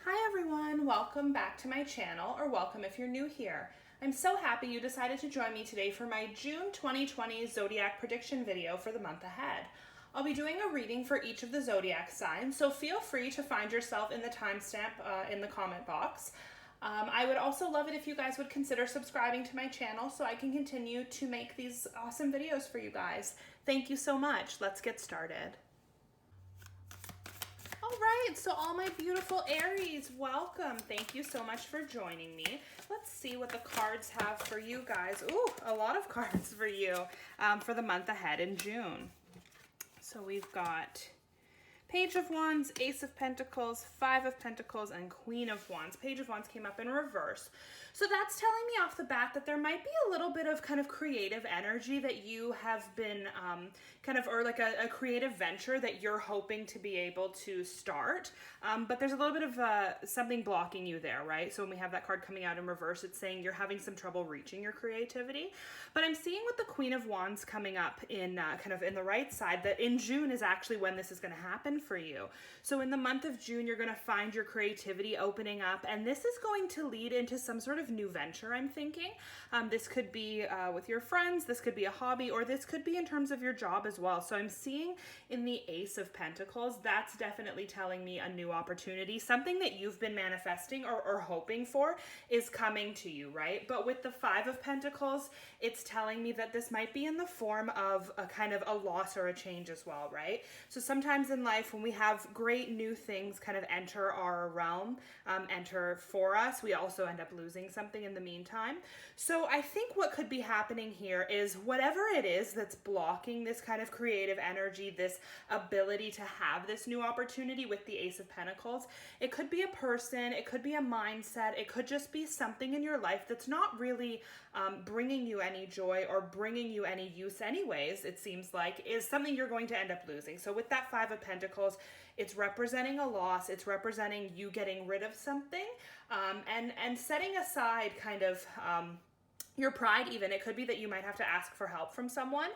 Hi everyone, welcome back to my channel, or welcome if you're new here. I'm so happy you decided to join me today for my June 2020 Zodiac prediction video for the month ahead. I'll be doing a reading for each of the Zodiac signs, so feel free to find yourself in the timestamp in the comment box. I would also love it if you guys would consider subscribing to my channel so I can continue to make these awesome videos for you guys. Thank you so much. Let's get started. All right, so all my beautiful Aries, welcome. Thank you so much for joining me. Let's see what the cards have for you guys. Ooh, a lot of cards for you for the month ahead in June. So we've got Page of Wands, Ace of Pentacles, Five of Pentacles, and Queen of Wands. Page of Wands came up in reverse. So that's telling me off the bat that there might be a little bit of kind of creative energy that you have been or like a creative venture that you're hoping to be able to start. But there's a little bit of something blocking you there, right? So when we have that card coming out in reverse, it's saying you're having some trouble reaching your creativity. But I'm seeing with the Queen of Wands coming up in kind of in the right side that in June is actually when this is going to happen for you. So in the month of June, you're going to find your creativity opening up, and this is going to lead into some sort of new venture, I'm thinking. This could be with your friends, this could be a hobby, or this could be in terms of your job as well. So I'm seeing in the Ace of Pentacles, that's definitely telling me a new opportunity. Something that you've been manifesting or hoping for is coming to you, right? But with the Five of Pentacles, it's telling me that this might be in the form of a kind of a loss or a change as well, right? So sometimes in life, when we have great new things kind of enter our realm, enter for us, we also end up losing something in the meantime. So I think what could be happening here is whatever it is that's blocking this kind of creative energy, this ability to have this new opportunity with the Ace of Pentacles, it could be a person, it could be a mindset, it could just be something in your life that's not really bringing you any joy or bringing you any use anyways, it seems like, is something you're going to end up losing. So with that Five of Pentacles, it's representing a loss, it's representing you getting rid of something, and setting aside kind of your pride even. It could be that you might have to ask for help from someone.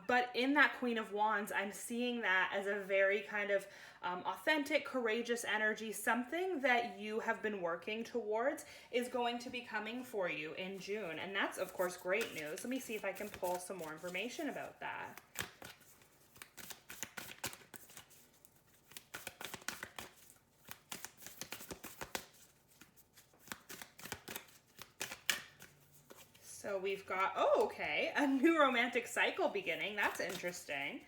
But in that Queen of Wands, I'm seeing that as a very kind of authentic, courageous energy. Something that you have been working towards is going to be coming for you in June. And that's, of course, great news. Let me see if I can pull some more information about that. So we've got, oh, okay, a new romantic cycle beginning. That's interesting.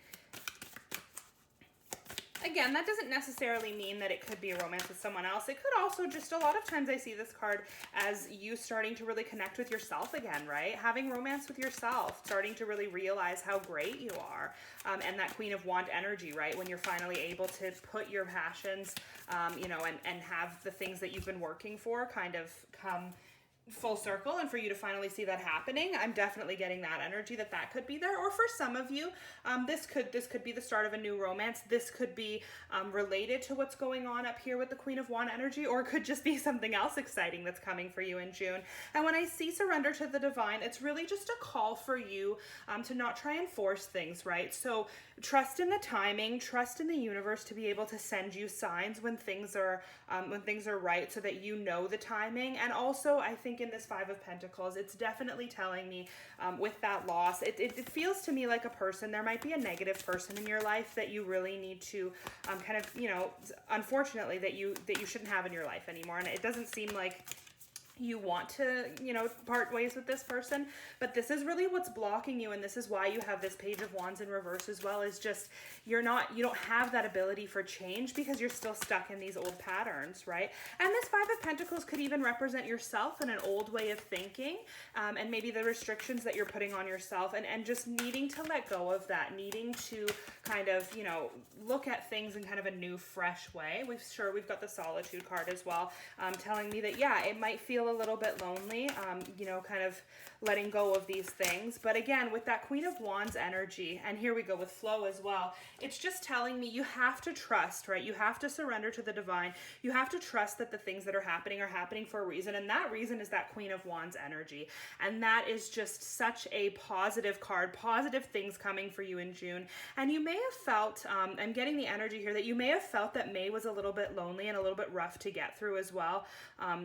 Again, that doesn't necessarily mean that it could be a romance with someone else. It could also just, a lot of times I see this card as you starting to really connect with yourself again, right? Having romance with yourself, starting to really realize how great you are. And that Queen of Wand energy, right? When you're finally able to put your passions, and have the things that you've been working for kind of come full circle, and for you to finally see that happening. I'm definitely getting that energy that could be there. Or for some of you, this could be the start of a new romance. This could be related to what's going on up here with the Queen of Wands energy, or it could just be something else exciting that's coming for you in June. And when I see surrender to the divine, it's really just a call for you to not try and force things, right? So trust in the timing, trust in the universe to be able to send you signs when things are right, so that you know the timing. And also, I think in this Five of Pentacles, it's definitely telling me with that loss, it feels to me like a person. There might be a negative person in your life that you really need to unfortunately, that you shouldn't have in your life anymore. And it doesn't seem like you want to, part ways with this person, but this is really what's blocking you. And this is why you have this Page of Wands in reverse as well, is just, you don't have that ability for change because you're still stuck in these old patterns, right? And this Five of Pentacles could even represent yourself and an old way of thinking, and maybe the restrictions that you're putting on yourself, and just needing to let go of that, needing to kind of, look at things in kind of a new, fresh way. We've got the Solitude card as well, telling me that, yeah, it might feel a little bit lonely, kind of letting go of these things. But again, with that Queen of Wands energy, and here we go with flow as well, it's just telling me you have to trust, right? You have to surrender to the divine. You have to trust that the things that are happening for a reason. And that reason is that Queen of Wands energy. And that is just such a positive card, positive things coming for you in June. And you may have felt, I'm getting the energy here, that you may have felt that May was a little bit lonely and a little bit rough to get through as well.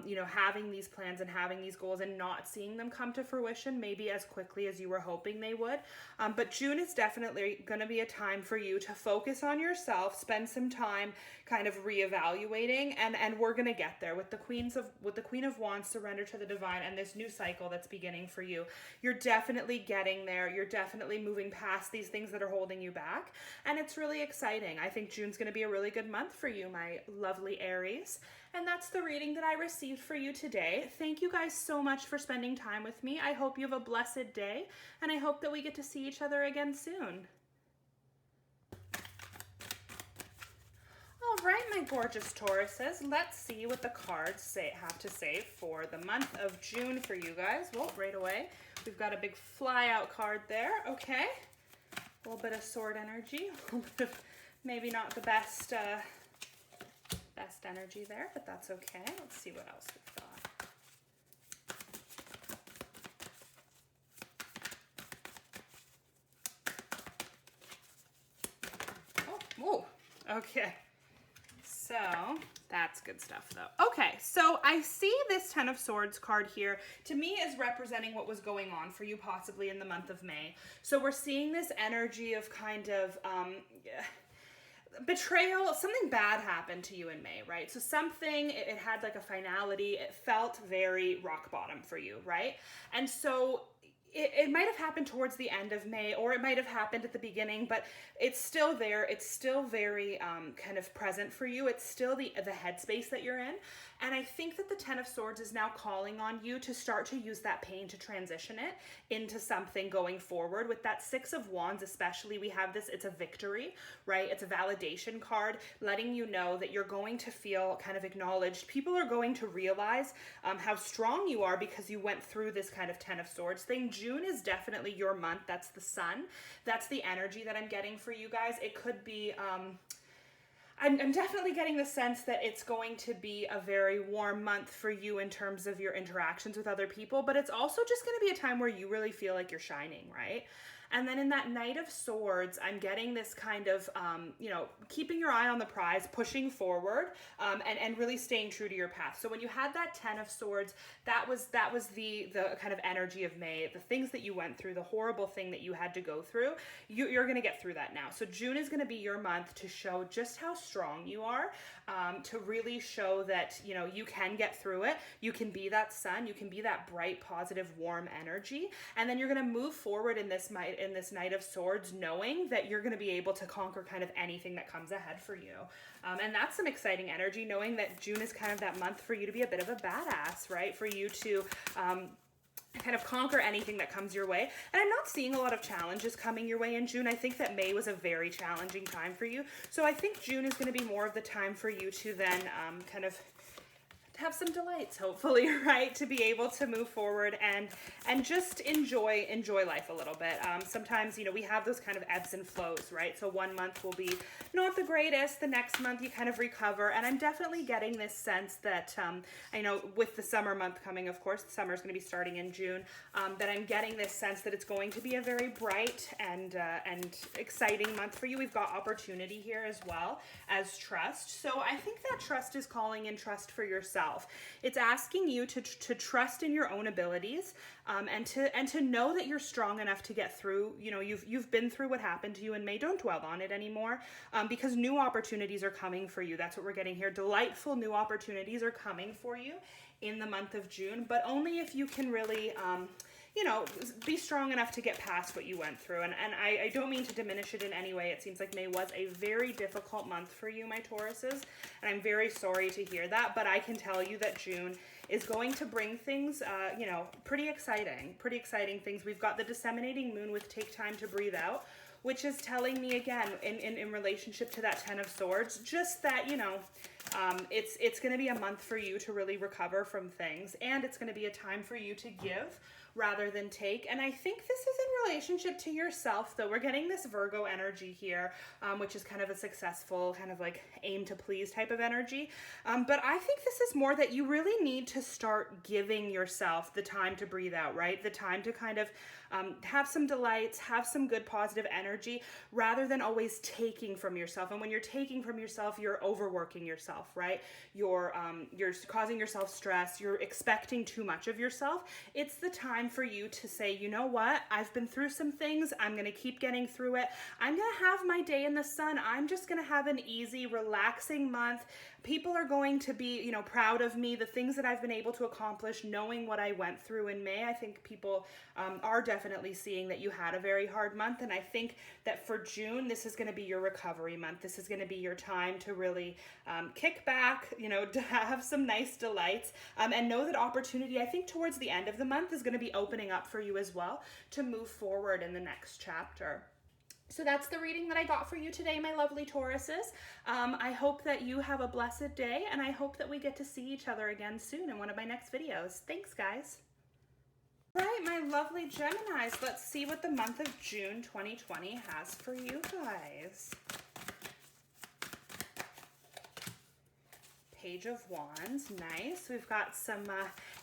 You know, having these plans and having these goals and not seeing them come to fruition maybe as quickly as you were hoping they would. But June is definitely going to be a time for you to focus on yourself, spend some time kind of reevaluating, and we're going to get there with the Queen of Wands, surrender to the divine, and this new cycle that's beginning for you. You're definitely getting there. You're definitely moving past these things that are holding you back, and it's really exciting. I think June's going to be a really good month for you, my lovely Aries. And that's the reading that I received for you today. Thank you guys so much for spending time with me. I hope you have a blessed day, and I hope that we get to see each other again soon. All right, my gorgeous Tauruses, let's see what the cards have to say for the month of June for you guys. Well, right away, we've got a big fly out card there. Okay, a little bit of sword energy, a little bit of maybe not the best energy there, but that's okay. Let's see what else we've got. Oh, okay. So that's good stuff though. Okay, so I see this Ten of Swords card here to me is representing what was going on for you possibly in the month of May. So we're seeing this energy of kind of betrayal. Something bad happened to you in May, right? So something, it had like a finality. It felt very rock bottom for you, right? And so it might have happened towards the end of May, or it might have happened at the beginning, but it's still there. It's still very kind of present for you. It's still the headspace that you're in. And I think that the Ten of Swords is now calling on you to start to use that pain to transition it into something going forward. With that Six of Wands especially, we have this, it's a victory, right? It's a validation card letting you know that you're going to feel kind of acknowledged. People are going to realize how strong you are because you went through this kind of Ten of Swords thing. June is definitely your month. That's the sun. That's the energy that I'm getting for you guys. It could be... I'm definitely getting the sense that it's going to be a very warm month for you in terms of your interactions with other people, but it's also just going to be a time where you really feel like you're shining, right? And then in that Knight of Swords, I'm getting this kind of, you know, keeping your eye on the prize, pushing forward, and really staying true to your path. So when you had that Ten of Swords, that was the kind of energy of May, the things that you went through, the horrible thing that you had to go through. You're going to get through that now. So June is going to be your month to show just how strong you are, to really show that, you know, you can get through it. You can be that sun. You can be that bright, positive, warm energy. And then you're going to move forward in this Knight of Swords, knowing that you're going to be able to conquer kind of anything that comes ahead for you. And that's some exciting energy, knowing that June is kind of that month for you to be a bit of a badass, right? For you to kind of conquer anything that comes your way. And I'm not seeing a lot of challenges coming your way in June. I think that May was a very challenging time for you. So I think June is going to be more of the time for you to then kind of have some delights, hopefully, right? To be able to move forward and just enjoy life a little bit. Sometimes, you know, we have those kind of ebbs and flows, right? So one month will be not the greatest. The next month you kind of recover. And I'm definitely getting this sense that, I know with the summer month coming, of course, the summer is going to be starting in June, that I'm getting this sense that it's going to be a very bright and exciting month for you. We've got opportunity here as well as trust. So I think that trust is calling in trust for yourself. It's asking you to trust in your own abilities, and to know that you're strong enough to get through. You know, you've been through what happened to you in May. Don't dwell on it anymore, because new opportunities are coming for you. That's what we're getting here. Delightful new opportunities are coming for you in the month of June, but only if you can really you know, be strong enough to get past what you went through. And I don't mean to diminish it in any way. It seems like May was a very difficult month for you, my Tauruses, and I'm very sorry to hear that, but I can tell you that June is going to bring things, you know, pretty exciting things. We've got the disseminating moon with Take Time to Breathe Out, which is telling me again, in relationship to that Ten of Swords, just that, you know, it's going to be a month for you to really recover from things, and it's going to be a time for you to give rather than take. And I think this is in relationship to yourself, though. We're getting this Virgo energy here, which is kind of a successful, kind of like aim to please type of energy. But I think this is more that you really need to start giving yourself the time to breathe out, right? The time to kind of have some delights, have some good positive energy, rather than always taking from yourself. And when you're taking from yourself, you're overworking yourself, right? You're causing yourself stress. You're expecting too much of yourself. It's the time for you to say, you know what? I've been through some things. I'm going to keep getting through it. I'm going to have my day in the sun. I'm just going to have an easy, relaxing month. People are going to be, you know, proud of me, the things that I've been able to accomplish, knowing what I went through in May. I think people are definitely seeing that you had a very hard month. And I think that for June, this is going to be your recovery month. This is going to be your time to really kick back, you know, to have some nice delights, and know that opportunity, I think towards the end of the month, is going to be opening up for you as well to move forward in the next chapter. So that's the reading that I got for you today, my lovely Tauruses. I hope that you have a blessed day, and I hope that we get to see each other again soon in one of my next videos. Thanks, guys. All right, my lovely Geminis, let's see what the month of June 2020 has for you guys. Page of Wands, nice. We've got some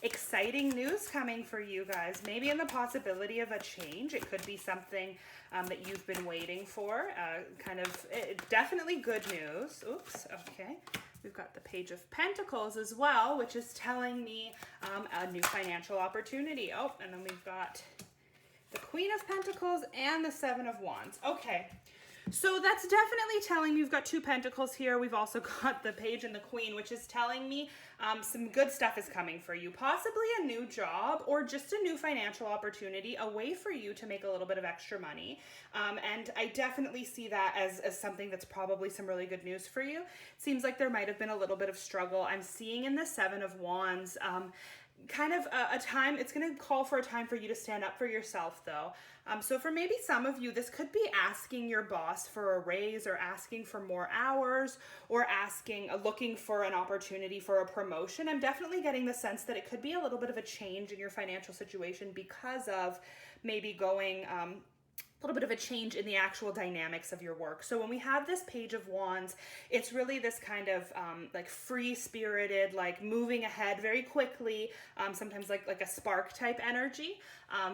exciting news coming for you guys. Maybe in the possibility of a change. It could be something that you've been waiting for. Definitely good news. Oops, okay. We've got the Page of Pentacles as well, which is telling me a new financial opportunity. Oh, and then we've got the Queen of Pentacles and the Seven of Wands. Okay. So that's definitely telling me we've got two pentacles here. We've also got the Page and the Queen, which is telling me some good stuff is coming for you. Possibly a new job or just a new financial opportunity, a way for you to make a little bit of extra money. And I definitely see that as something that's probably some really good news for you. It seems like there might have been a little bit of struggle. I'm seeing in the Seven of Wands, kind of a time, it's going to call for a time for you to stand up for yourself, though. So for maybe some of you, this could be asking your boss for a raise, or asking for more hours, or looking for an opportunity for a promotion. I'm definitely getting the sense that it could be a little bit of a change in your financial situation because of maybe going a little bit of a change in the actual dynamics of your work. So when we have this Page of Wands, it's really this kind of like free-spirited, like moving ahead very quickly, sometimes like a spark type energy,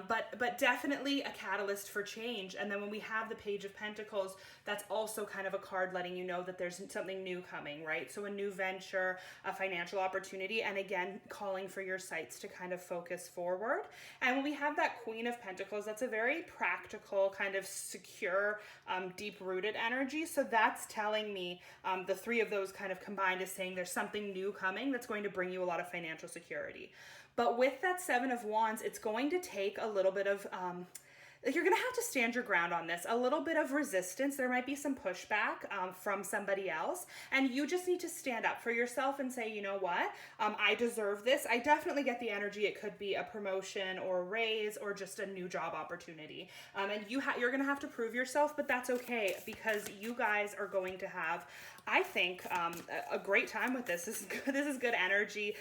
but definitely a catalyst for change. And then when we have the Page of Pentacles, that's also kind of a card letting you know that there's something new coming, right? So a new venture, a financial opportunity, and again, calling for your sights to kind of focus forward. And when we have that Queen of Pentacles, that's a very practical, kind of secure, deep-rooted energy. So that's telling me the three of those kind of combined is saying there's something new coming that's going to bring you a lot of financial security. But with that Seven of Wands, it's going to take a little bit of you're going to have to stand your ground on this, a little bit of resistance. There might be some pushback from somebody else, and you just need to stand up for yourself and say, you know what, I deserve this. I definitely get the energy. It could be a promotion or a raise or just a new job opportunity. And you're going to have to prove yourself, but that's okay, because you guys are going to have, I think, a great time with this. This is good. This is good energy.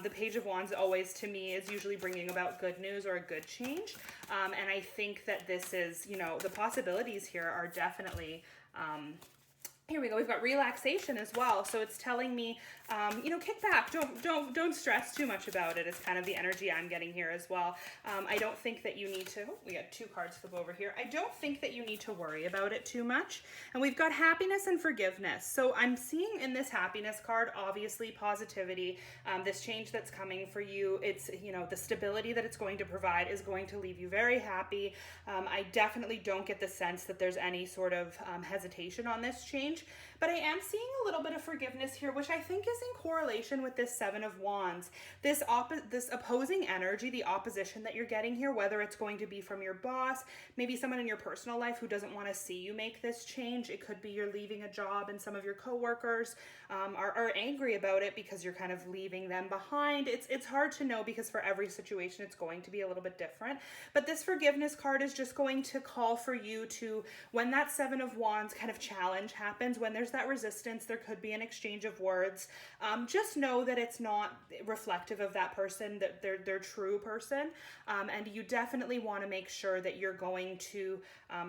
The Page of Wands always, to me, is usually bringing about good news or a good change. And I think that this is, you know, the possibilities here are definitely, here we go. We've got relaxation as well. So it's telling me, you know, kick back. Don't stress too much about it. Is kind of the energy I'm getting here as well. I don't think that you need to, we got two cards flip over here. I don't think that you need to worry about it too much. And we've got happiness and forgiveness. So I'm seeing in this happiness card, obviously positivity, this change that's coming for you. It's, you know, the stability that it's going to provide is going to leave you very happy. I definitely don't get the sense that there's any sort of hesitation on this change. But I am seeing a little bit of forgiveness here, which I think is in correlation with this Seven of Wands. This opposing energy, the opposition that you're getting here, whether it's going to be from your boss, maybe someone in your personal life who doesn't want to see you make this change. It could be you're leaving a job and some of your coworkers are angry about it because you're kind of leaving them behind. It's hard to know, because for every situation it's going to be a little bit different. But this forgiveness card is just going to call for you to, when that Seven of Wands kind of challenge happens, when there's that resistance. There could be an exchange of words. Just know that it's not reflective of that person, that they're their true person. And you definitely want to make sure that you're going to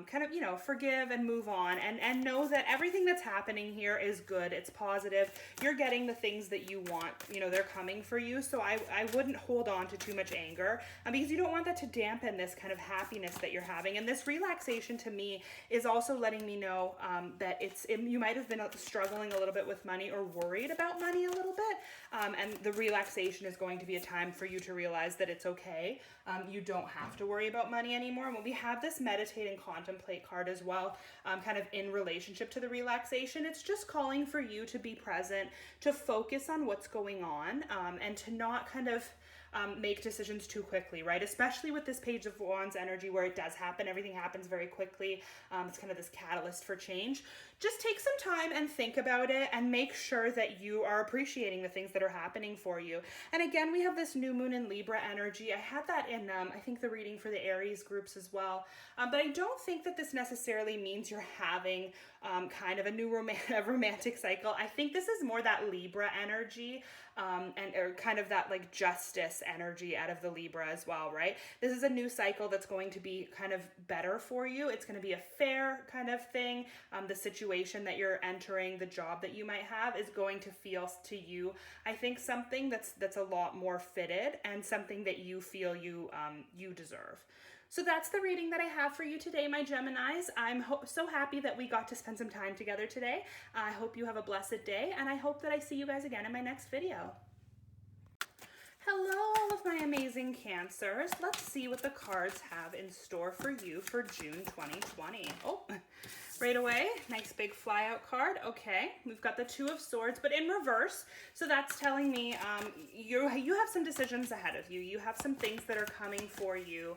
kind of, you know, forgive and move on, and know that everything that's happening here is good. It's positive. You're getting the things that you want. You know, they're coming for you. So I wouldn't hold on to too much anger, because you don't want that to dampen this kind of happiness that you're having. And this relaxation to me is also letting me know that you might have been struggling a little bit with money or worried about money a little bit. And the relaxation is going to be a time for you to realize that it's okay. You don't have to worry about money anymore. And when we have this meditate and contemplate card as well, kind of in relationship to the relaxation, it's just calling for you to be present, to focus on what's going on, and to not kind of make decisions too quickly, right? Especially with this Page of Wands energy where it does happen. Everything happens very quickly. It's kind of this catalyst for change. Just take some time and think about it and make sure that you are appreciating the things that are happening for you. And again, we have this new moon in Libra energy. I had that in, I think, the reading for the Aries groups as well. But I don't think that this necessarily means you're having kind of a new romantic cycle. I think this is more that Libra energy, or kind of that like justice energy out of the Libra as well, right? This is a new cycle that's going to be kind of better for you. It's going to be a fair kind of thing. The situation that you're entering, the job that you might have, is going to feel to you, I think, something that's a lot more fitted and something that you feel you deserve. So that's the reading that I have for you today, my Geminis. I'm so happy that we got to spend some time together today. I hope you have a blessed day, and I hope that I see you guys again in my next video. Hello, all of my amazing Cancers. Let's see what the cards have in store for you for June 2020. Oh, right away, nice big flyout card. Okay, we've got the Two of Swords, but in reverse. So that's telling me you have some decisions ahead of you. You have some things that are coming for you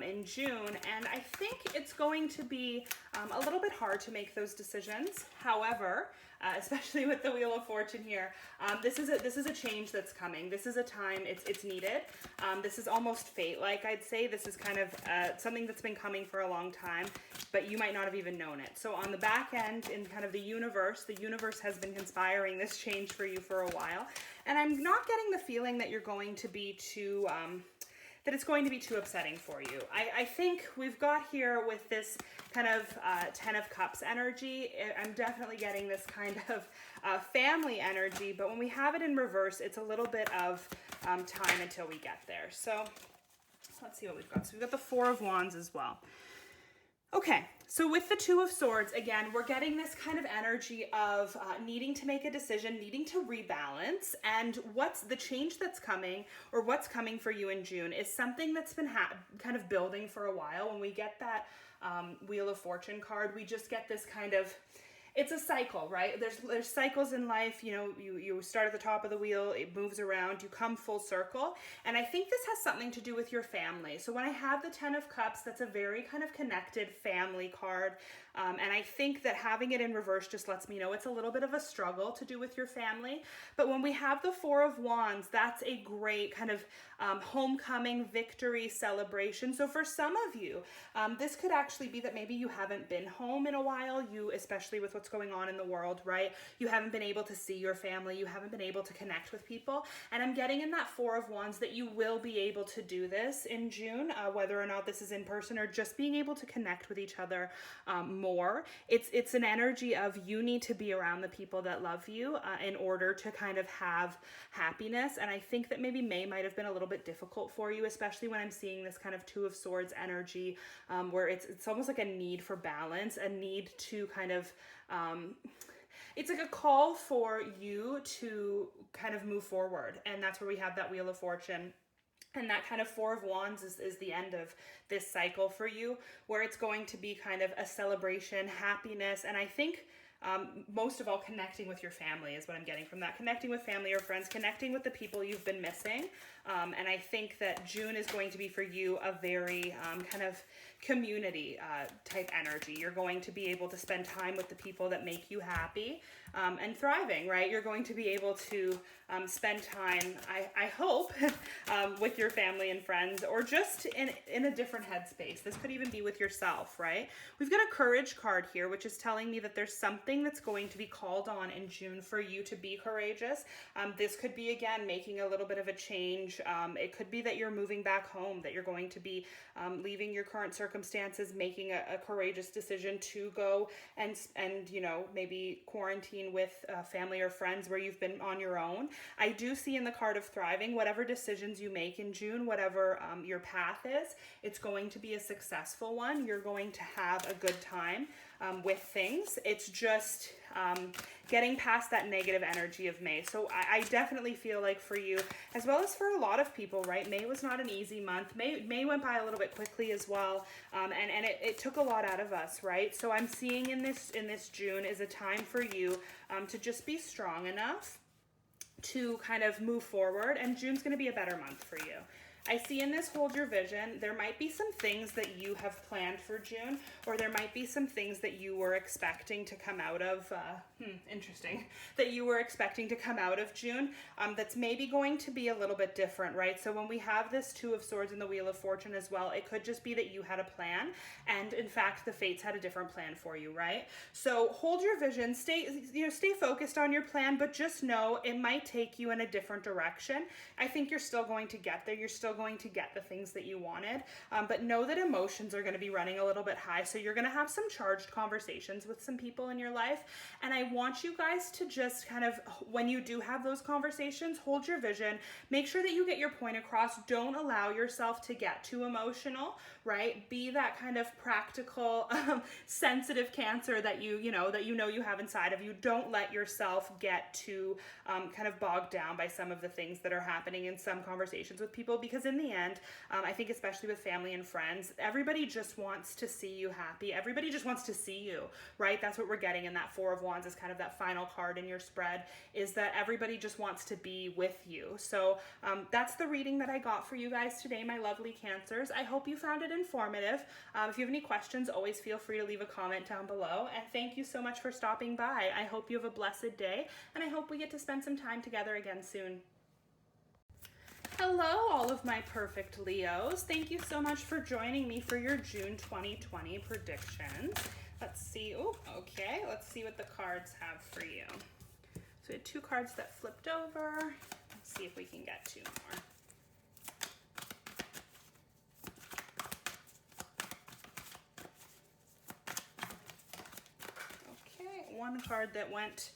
in June, and I think it's going to be a little bit hard to make those decisions. However, especially with the Wheel of Fortune here, this is a change that's coming. This is a time it's needed. This is almost fate-like, I'd say. This is kind of something that's been coming for a long time, but you might not have even known it. So on the back end, in kind of the universe has been conspiring this change for you for a while, and I'm not getting the feeling that you're going to be too that it's going to be too upsetting for you. I think we've got here with this kind of Ten of Cups energy, I'm definitely getting this kind of family energy, but when we have it in reverse, it's a little bit of time until we get there. So let's see what we've got. So we've got the Four of Wands as well. Okay, so with the Two of Swords, again, we're getting this kind of energy of needing to make a decision, needing to rebalance, and what's the change that's coming, or what's coming for you in June, is something that's been kind of building for a while. When we get that Wheel of Fortune card, we just get this kind of, it's a cycle, right? There's cycles in life. You know, you start at the top of the wheel, it moves around, you come full circle. And I think this has something to do with your family. So when I have the Ten of Cups, that's a very kind of connected family card. And I think that having it in reverse just lets me know it's a little bit of a struggle to do with your family. But when we have the Four of Wands, that's a great kind of homecoming, victory, celebration. So for some of you, this could actually be that maybe you haven't been home in a while, especially with what's going on in the world, right? You haven't been able to see your family, you haven't been able to connect with people. And I'm getting in that Four of Wands that you will be able to do this in June, whether or not this is in person or just being able to connect with each other more. It's an energy of you need to be around the people that love you in order to kind of have happiness. And I think that maybe May might have been a little bit difficult for you, especially when I'm seeing this kind of Two of Swords energy, where it's almost like a need for balance, a need to kind of it's like a call for you to kind of move forward. And that's where we have that Wheel of Fortune. And that kind of Four of Wands is the end of this cycle for you, where it's going to be kind of a celebration, happiness, and I think most of all, connecting with your family is what I'm getting from that. Connecting with family or friends, connecting with the people you've been missing. And I think that June is going to be for you a very kind of community type energy. You're going to be able to spend time with the people that make you happy and thriving, right? You're going to be able to spend time, I hope, with your family and friends, or just in a different headspace. This could even be with yourself, right? We've got a courage card here, which is telling me that there's something that's going to be called on in June for you to be courageous. This could be, again, making a little bit of a change. It could be that you're moving back home, that you're going to be leaving your current circumstances, making a courageous decision to go and you know, maybe quarantine with family or friends where you've been on your own. I do see in the card of thriving, whatever decisions you make in June, whatever your path is, it's going to be a successful one. You're going to have a good time with things. It's just getting past that negative energy of May. So I definitely feel like for you, as well as for a lot of people, right? May was not an easy month. May went by a little bit quickly as well. And it took a lot out of us, right? So I'm seeing in this June is a time for you to just be strong enough to kind of move forward, and June's going to be a better month for you. I see in this hold your vision, there might be some things that you have planned for June, or there might be some things that you were expecting to come out of, interesting, that you were expecting to come out of June, that's maybe going to be a little bit different, right? So when we have this Two of Swords and the Wheel of Fortune as well, it could just be that you had a plan, and in fact, the fates had a different plan for you, right? So hold your vision, stay focused on your plan, but just know it might take you in a different direction. I think you're still going to get there. You're still going to get the things that you wanted, but know that emotions are going to be running a little bit high, so you're going to have some charged conversations with some people in your life, and I want you guys to just kind of, when you do have those conversations, hold your vision, make sure that you get your point across, don't allow yourself to get too emotional, right? Be that kind of practical, sensitive Cancer that you know you have inside of you. Don't let yourself get too kind of bogged down by some of the things that are happening in some conversations with people, because in the end, I think especially with family and friends, everybody just wants to see you happy. Everybody just wants to see you, right? That's what we're getting in that Four of Wands is kind of that final card in your spread, is that everybody just wants to be with you. So that's the reading that I got for you guys today, my lovely Cancers. I hope you found it informative. If you have any questions, always feel free to leave a comment down below. And thank you so much for stopping by. I hope you have a blessed day, and I hope we get to spend some time together again soon. Hello, all of my perfect Leos. Thank you so much for joining me for your June 2020 predictions. Let's see. Oh, okay. Let's see what the cards have for you. So we had two cards that flipped over. Let's see if we can get two more. Okay, one card that went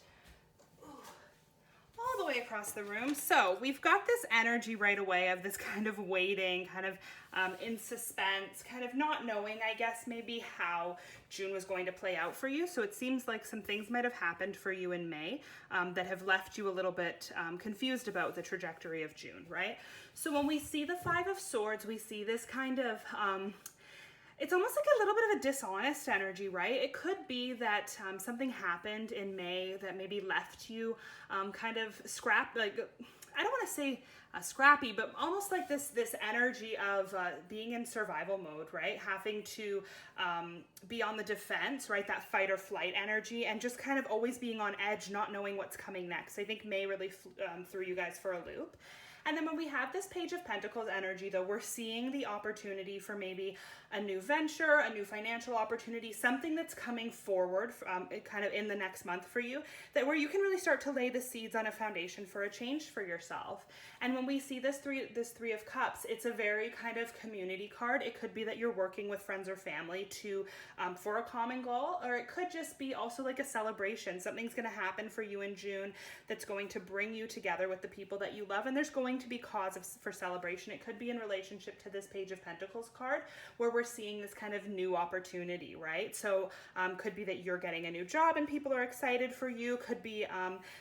all the way across the room. So we've got this energy right away of this kind of waiting, kind of in suspense, kind of not knowing, I guess, maybe how June was going to play out for you. So it seems like some things might have happened for you in May that have left you a little bit confused about the trajectory of June, right? So when we see the Five of Swords, we see this kind of it's almost like a little bit of a dishonest energy, right? It could be that something happened in May that maybe left you kind of I don't want to say scrappy, but almost like this energy of being in survival mode, right? Having to be on the defense, right? That fight or flight energy, and just kind of always being on edge, not knowing what's coming next. I think May really threw you guys for a loop. And then when we have this Page of Pentacles energy, though, we're seeing the opportunity for maybe a new venture, a new financial opportunity, something that's coming forward kind of in the next month for you, that where you can really start to lay the seeds on a foundation for a change for yourself. And when we see this three of Cups, it's a very kind of community card. It could be that you're working with friends or family for a common goal, or it could just be also like a celebration. Something's going to happen for you in June that's going to bring you together with the people that you love, and there's going to be cause for celebration. It could be in relationship to this Page of Pentacles card, where we're seeing this kind of new opportunity, right? So could be that you're getting a new job and people are excited for you. Could be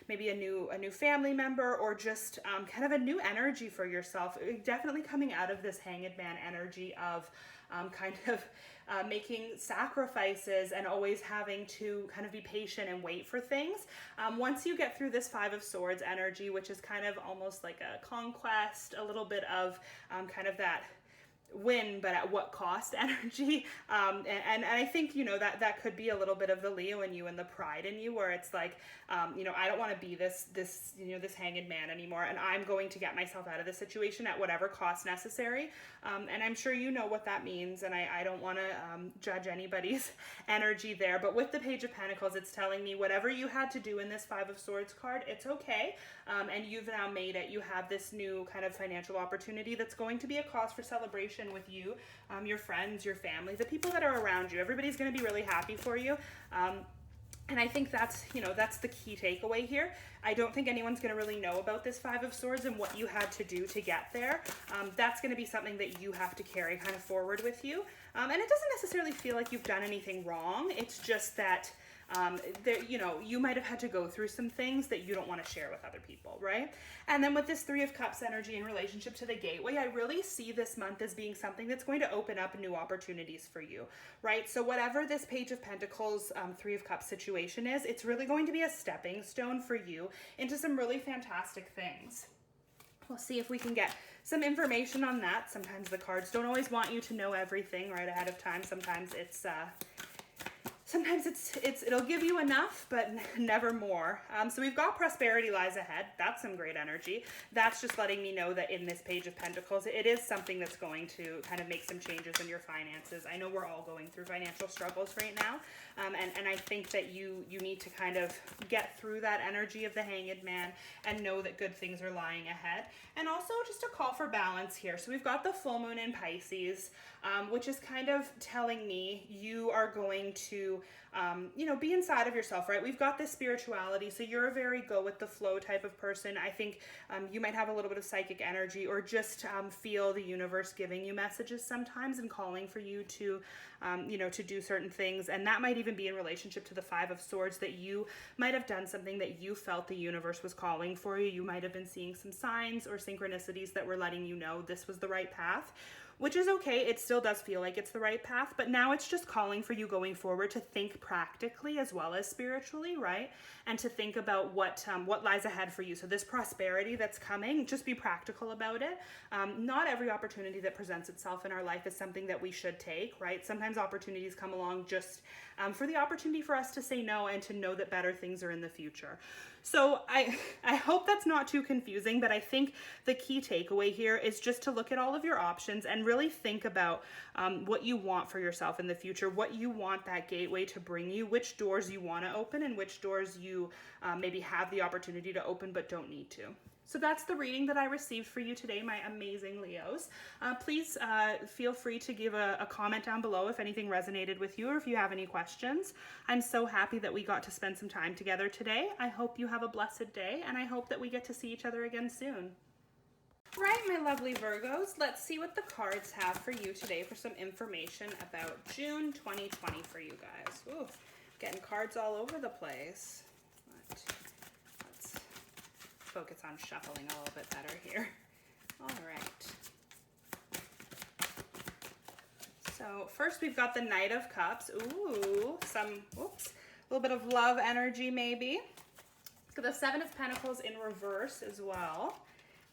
maybe a new family member, or just kind of a new energy for yourself. Definitely coming out of this Hanged Man energy of kind of making sacrifices and always having to kind of be patient and wait for things. Once you get through this Five of Swords energy, which is kind of almost like a conquest, a little bit of kind of that win, but at what cost energy. And I think, you know, that could be a little bit of the Leo in you and the pride in you, where it's like, you know, I don't want to be this, you know, this hanged man anymore. And I'm going to get myself out of this situation at whatever cost necessary. And I'm sure you know what that means. And I don't want to judge anybody's energy there. But with the Page of Pentacles, it's telling me whatever you had to do in this Five of Swords card, it's okay. And you've now made it. You have this new kind of financial opportunity that's going to be a cause for celebration with you, your friends, your family, the people that are around you. Everybody's going to be really happy for you. And I think that's, you know, that's the key takeaway here. I don't think anyone's going to really know about this Five of Swords and what you had to do to get there. That's going to be something that you have to carry kind of forward with you. And it doesn't necessarily feel like you've done anything wrong. It's just that there, you know, you might have had to go through some things that you don't want to share with other people, right? And then with this Three of Cups energy in relationship to the gateway, I really see this month as being something that's going to open up new opportunities for you, right? So whatever this Page of Pentacles, Three of Cups situation is, it's really going to be a stepping stone for you into some really fantastic things. We'll see if we can get some information on that. Sometimes the cards don't always want you to know everything right ahead of time. Sometimes it'll give you enough, but never more. So we've got prosperity lies ahead. That's some great energy. That's just letting me know that in this Page of Pentacles, it is something that's going to kind of make some changes in your finances. I know we're all going through financial struggles right now. And I think that you need to kind of get through that energy of the Hanged Man and know that good things are lying ahead. And also just a call for balance here. So we've got the full moon in Pisces, which is kind of telling me you are going to, you know, be inside of yourself, right? We've got this spirituality. So you're a very go with the flow type of person. I think you might have a little bit of psychic energy, or just feel the universe giving you messages sometimes and calling for you to, you know, to do certain things. And that might even be in relationship to the Five of Swords, that you might have done something that you felt the universe was calling for you. You might have been seeing some signs or synchronicities that were letting you know this was the right path, which is okay. It still does feel like it's the right path, but now it's just calling for you going forward to think practically as well as spiritually, right? And to think about what lies ahead for you. So this prosperity that's coming, just be practical about it. Not every opportunity that presents itself in our life is something that we should take, right? Sometimes opportunities come along just for the opportunity for us to say no and to know that better things are in the future. So I hope that's not too confusing, but I think the key takeaway here is just to look at all of your options and really think about what you want for yourself in the future, what you want that gateway to bring you, which doors you want to open and which doors you maybe have the opportunity to open but don't need to. So that's the reading that I received for you today, my amazing Leos. Please feel free to give a comment down below if anything resonated with you or if you have any questions. I'm so happy that we got to spend some time together today. I hope you have a blessed day, and I hope that we get to see each other again soon. Right, my lovely Virgos, let's see what the cards have for you today for some information about June 2020 for you guys. Ooh, getting cards all over the place. Let's focus on shuffling a little bit better here. All right. So first we've got the Knight of Cups. Ooh, a little bit of love energy maybe. The Seven of Pentacles in reverse as well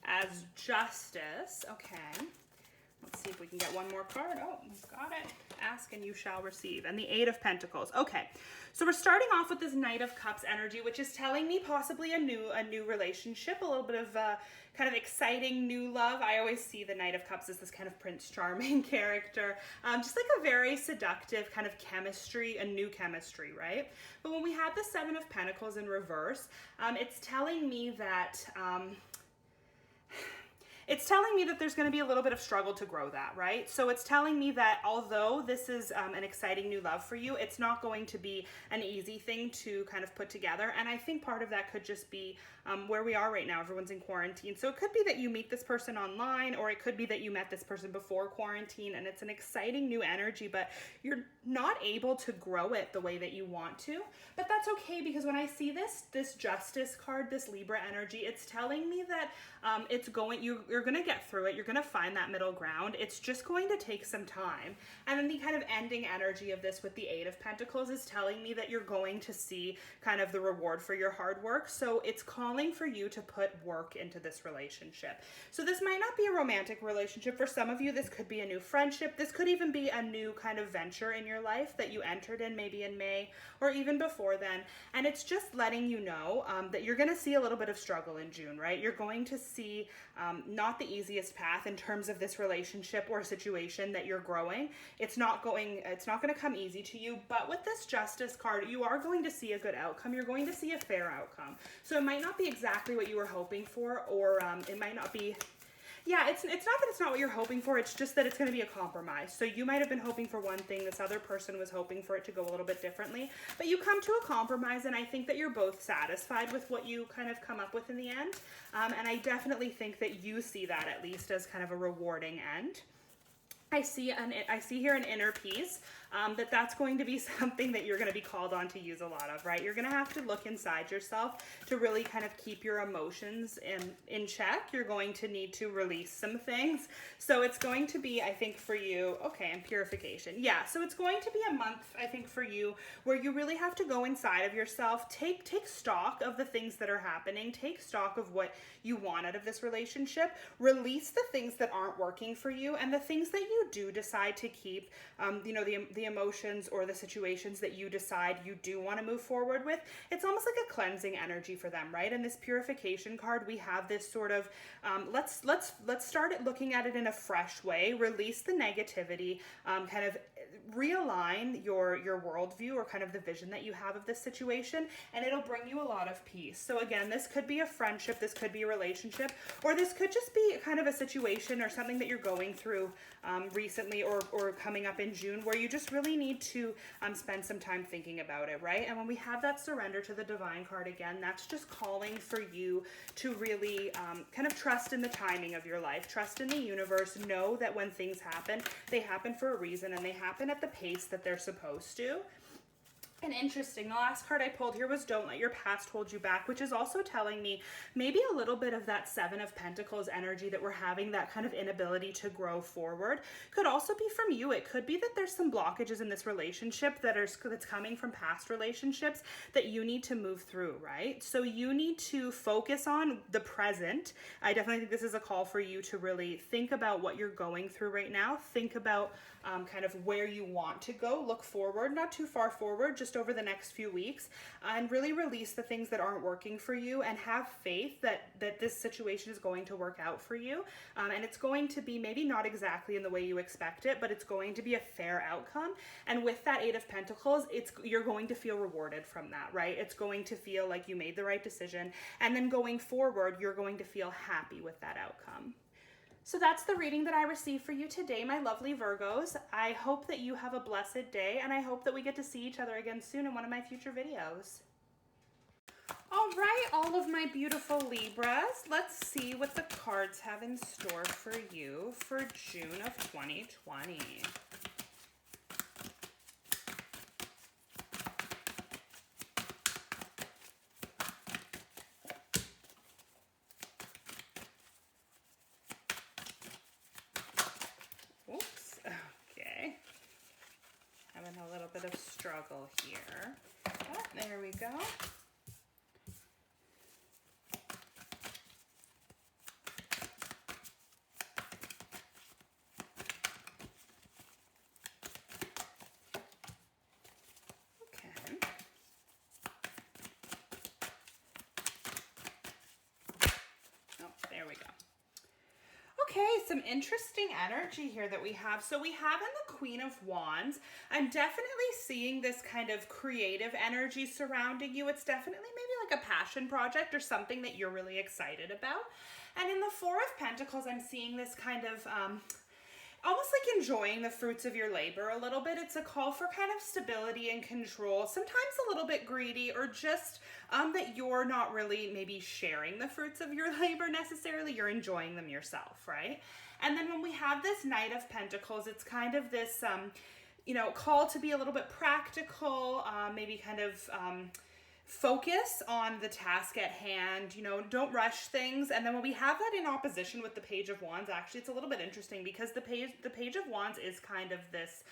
as Justice. Okay. Let's see if we can get one more card. Oh, we've got it. Ask and you shall receive. And the Eight of Pentacles. Okay. So we're starting off with this Knight of Cups energy, which is telling me possibly a new relationship, a little bit of kind of exciting new love. I always see the Knight of Cups as this kind of Prince Charming character, just like a very seductive kind of chemistry, a new chemistry, right? But when we have the Seven of Pentacles in reverse, it's telling me that there's going to be a little bit of struggle to grow that, right? So it's telling me that although this is an exciting new love for you, it's not going to be an easy thing to kind of put together. And I think part of that could just be where we are right now. Everyone's in quarantine. So it could be that you meet this person online, or it could be that you met this person before quarantine and it's an exciting new energy, but you're not able to grow it the way that you want to. But that's okay, because when I see this Justice card, this Libra energy, it's telling me that you're you're going to get through it. You're going to find that middle ground. It's just going to take some time. And then the kind of ending energy of this with the Eight of Pentacles is telling me that you're going to see kind of the reward for your hard work. So it's calling for you to put work into this relationship. So this might not be a romantic relationship. For some of you, this could be a new friendship. This could even be a new kind of venture in your life that you entered in maybe in May or even before then. And it's just letting you know that you're going to see a little bit of struggle in June, right? You're going to see not the easiest path in terms of this relationship or situation that you're growing. It's not going to come easy to you, but with this Justice card, you are going to see a good outcome. You're going to see a fair outcome. So it might not be exactly what you were hoping for, or it might not be, yeah, it's not that it's not what you're hoping for, it's just that it's going to be a compromise. So you might have been hoping for one thing, this other person was hoping for it to go a little bit differently, but you come to a compromise, and I think that you're both satisfied with what you kind of come up with in the end. And I definitely think that you see that at least as kind of a rewarding end. I see here an inner peace, that's going to be something that you're going to be called on to use a lot of, right? You're going to have to look inside yourself to really kind of keep your emotions in check. You're going to need to release some things. So it's going to be, I think for you, okay, and purification. Yeah, so it's going to be a month, I think for you, where you really have to go inside of yourself, take stock of the things that are happening, take stock of what you want out of this relationship, release the things that aren't working for you, and the things that you do decide to keep, you know, the emotions or the situations that you decide you do want to move forward with, it's almost like a cleansing energy for them, right? And this purification card, we have this sort of, let's start looking at it in a fresh way, release the negativity, kind of realign your worldview or kind of the vision that you have of this situation, and it'll bring you a lot of peace. So again, this could be a friendship, this could be a relationship, or this could just be kind of a situation or something that you're going through recently or coming up in June, where you just really need to spend some time thinking about it, right? And when we have that surrender to the divine card again, that's just calling for you to really kind of trust in the timing of your life, trust in the universe, know that when things happen, they happen for a reason, and they happen at the pace that they're supposed to. And interesting, the last card I pulled here was Don't Let Your Past Hold You Back, which is also telling me maybe a little bit of that Seven of Pentacles energy that we're having, that kind of inability to grow forward. Could also be from you. It could be that there's some blockages in this relationship that's coming from past relationships that you need to move through, right? So you need to focus on the present. I definitely think this is a call for you to really think about what you're going through right now. Think about kind of where you want to go. Look forward, not too far forward, just over the next few weeks, and really release the things that aren't working for you, and have faith that this situation is going to work out for you. And it's going to be maybe not exactly in the way you expect it, but it's going to be a fair outcome. And with that Eight of Pentacles, you're going to feel rewarded from that, right? It's going to feel like you made the right decision. And then going forward, you're going to feel happy with that outcome. So that's the reading that I received for you today, my lovely Virgos. I hope that you have a blessed day, and I hope that we get to see each other again soon in one of my future videos. All right, all of my beautiful Libras, let's see what the cards have in store for you for June of 2020. Oops, okay. Having a little bit of struggle here. Oh, there we go. Okay. Oh, there we go. Okay, some interesting energy here that we have. So we have in the Queen of Wands, I'm definitely seeing this kind of creative energy surrounding you. It's definitely maybe like a passion project or something that you're really excited about. And in the Four of Pentacles, I'm seeing this kind of almost like enjoying the fruits of your labor a little bit. It's a call for kind of stability and control, sometimes a little bit greedy, or just that you're not really maybe sharing the fruits of your labor necessarily. You're enjoying them yourself, right? And then when we have this Knight of Pentacles, it's kind of this, you know, call to be a little bit practical, maybe kind of focus on the task at hand, you know, don't rush things. And then when we have that in opposition with the Page of Wands, actually it's a little bit interesting because the Page of Wands is kind of this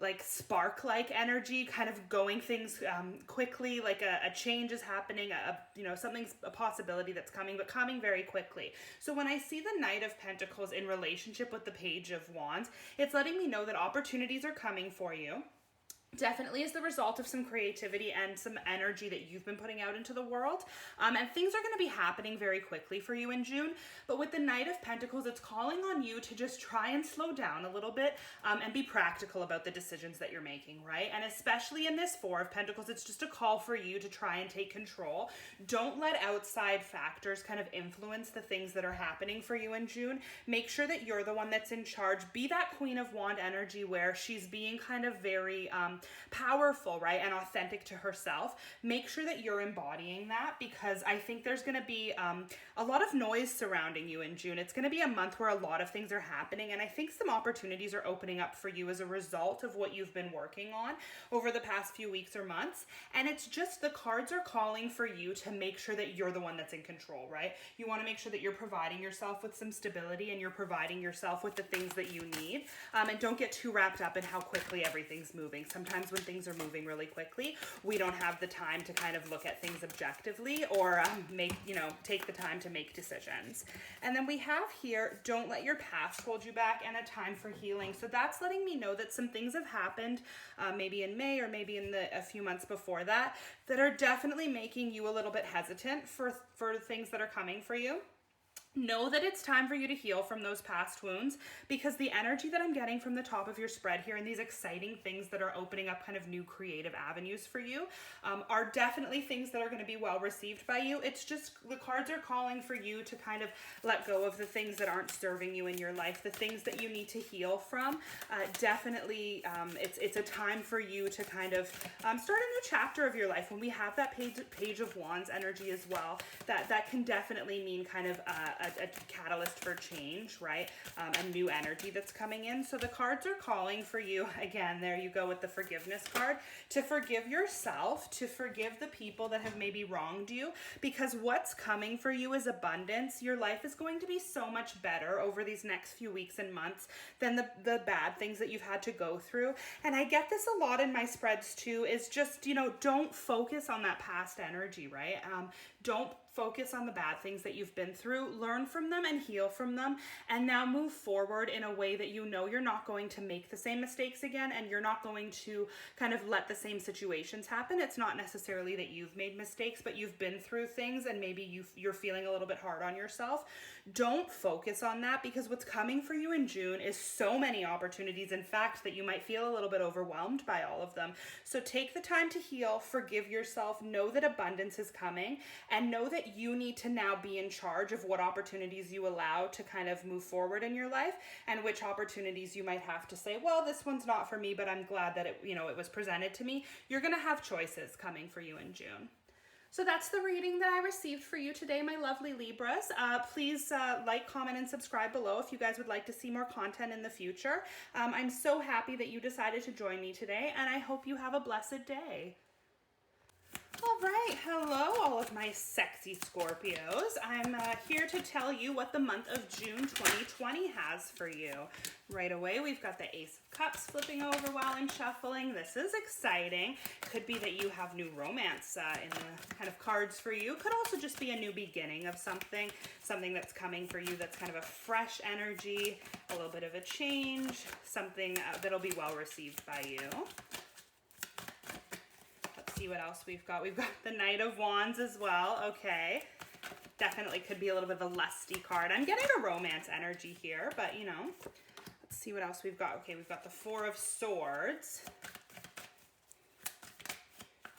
like spark-like energy, kind of going things quickly, like a change is happening, you know, something's a possibility that's coming, but coming very quickly. So when I see the Knight of Pentacles in relationship with the Page of Wands, it's letting me know that opportunities are coming for you. Definitely as the result of some creativity and some energy that you've been putting out into the world. And things are going to be happening very quickly for you in June. But with the Knight of Pentacles, it's calling on you to just try and slow down a little bit and be practical about the decisions that you're making, right? And especially in this Four of Pentacles, it's just a call for you to try and take control. Don't let outside factors kind of influence the things that are happening for you in June. Make sure that you're the one that's in charge. Be that Queen of Wand energy where she's being kind of very powerful, right, and authentic to herself. Make sure that you're embodying that, because I think there's going to be a lot of noise surrounding you in June. It's going to be a month where a lot of things are happening, and I think some opportunities are opening up for you as a result of what you've been working on over the past few weeks or months. And it's just the cards are calling for you to make sure that you're the one that's in control, right? You want to make sure that you're providing yourself with some stability and you're providing yourself with the things that you need, and don't get too wrapped up in how quickly everything's moving. Sometimes when things are moving really quickly, we don't have the time to kind of look at things objectively or take the time to make decisions. And then we have here, don't let your past hold you back, and a time for healing. So that's letting me know that some things have happened maybe in May or maybe in a few months before that are definitely making you a little bit hesitant for things that are coming for you. Know that it's time for you to heal from those past wounds, because the energy that I'm getting from the top of your spread here and these exciting things that are opening up kind of new creative avenues for you are definitely things that are going to be well received by you. It's just the cards are calling for you to kind of let go of the things that aren't serving you in your life, the things that you need to heal from. Definitely, it's a time for you to kind of start a new chapter of your life. When we have that Page of Wands energy as well, that can definitely mean kind of a catalyst for change, right? A new energy that's coming in. So the cards are calling for you, again, there you go with the forgiveness card, to forgive yourself, to forgive the people that have maybe wronged you, because what's coming for you is abundance. Your life is going to be so much better over these next few weeks and months than the bad things that you've had to go through. And I get this a lot in my spreads too, is just, don't focus on that past energy, right? Don't focus on the bad things that you've been through, learn from them and heal from them, and now move forward in a way that you know you're not going to make the same mistakes again, and you're not going to kind of let the same situations happen. It's not necessarily that you've made mistakes, but you've been through things and maybe you're feeling a little bit hard on yourself. Don't focus on that, because what's coming for you in June is so many opportunities, in fact, that you might feel a little bit overwhelmed by all of them. So take the time to heal, forgive yourself, know that abundance is coming, and know that you need to now be in charge of what opportunities you allow to kind of move forward in your life, and which opportunities you might have to say, well, this one's not for me, but I'm glad that it was presented to me. You're going to have choices coming for you in June. So that's the reading that I received for you today, my lovely Libras. Please like, comment, and subscribe below if you guys would like to see more content in the future. I'm so happy that you decided to join me today, and I hope you have a blessed day. All right, hello all of my sexy Scorpios. I'm here to tell you what the month of June 2020 has for you. Right away, we've got the Ace of Cups flipping over while I'm shuffling. This is exciting. Could be that you have new romance in the kind of cards for you. Could also just be a new beginning of something that's coming for you that's kind of a fresh energy, a little bit of a change, something that'll be well received by you. See what else we've got. We've got the Knight of Wands as well. Okay. Definitely could be a little bit of a lusty card. I'm getting a romance energy here, but let's see what else we've got. Okay, we've got the Four of Swords.